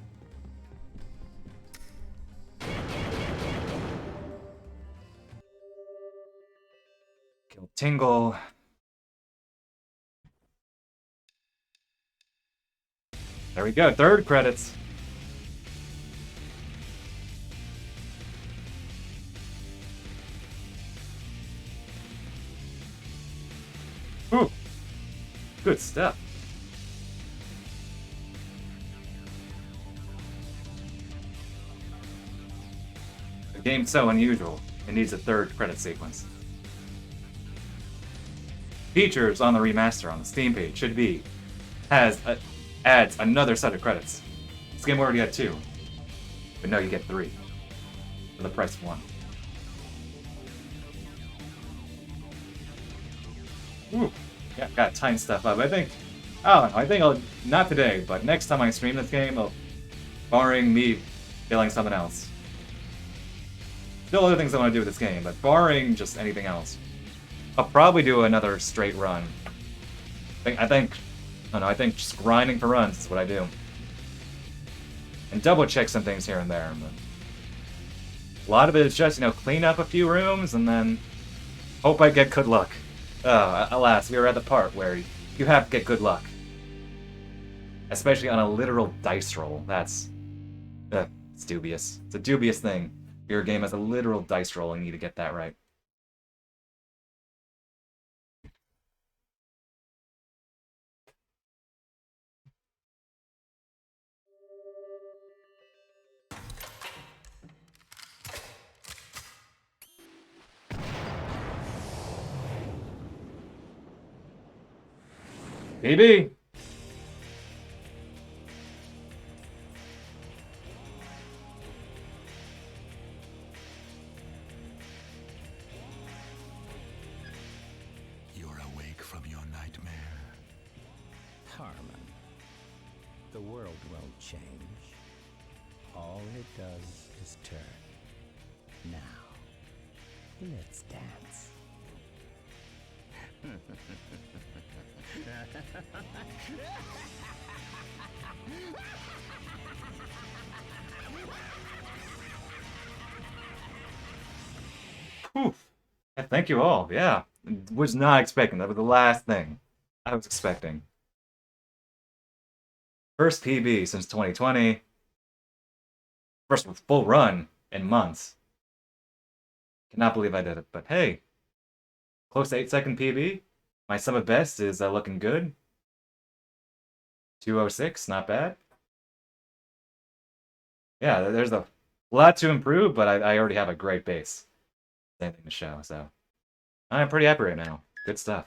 Kill Tingle. There we go, third credits. Ooh, good stuff. The game's so unusual, it needs a third credit sequence. Features on the remaster on the Steam page should be adds another set of credits. This game already had 2, but no, you get 3 for the price of 1. Ooh, yeah, got time stuff up. I think I'll not today, but next time I stream this game, barring me killing something else. Still other things I want to do with this game, but barring just anything else, I'll probably do another straight run. I think just grinding for runs is what I do. And double check some things here and there. But a lot of it is just, clean up a few rooms and then hope I get good luck. Alas, we are at the part where you have to get good luck. Especially on a literal dice roll. That's... it's dubious. It's a dubious thing. Your game has a literal dice roll and you need to get that right. PB! You're awake from your nightmare. Harmon, the world won't change. All it does is turn. Now, let's dance. Poof. Yeah, thank you all. Yeah. Was not expecting. That was the last thing I was expecting. First PB since 2020. First full run in months. Cannot believe I did it, but hey. Close to 8-second PB. My sum of best is looking good. 206, not bad. Yeah, there's a lot to improve, but I already have a great base. Same thing to show, so I'm pretty happy right now. Good stuff.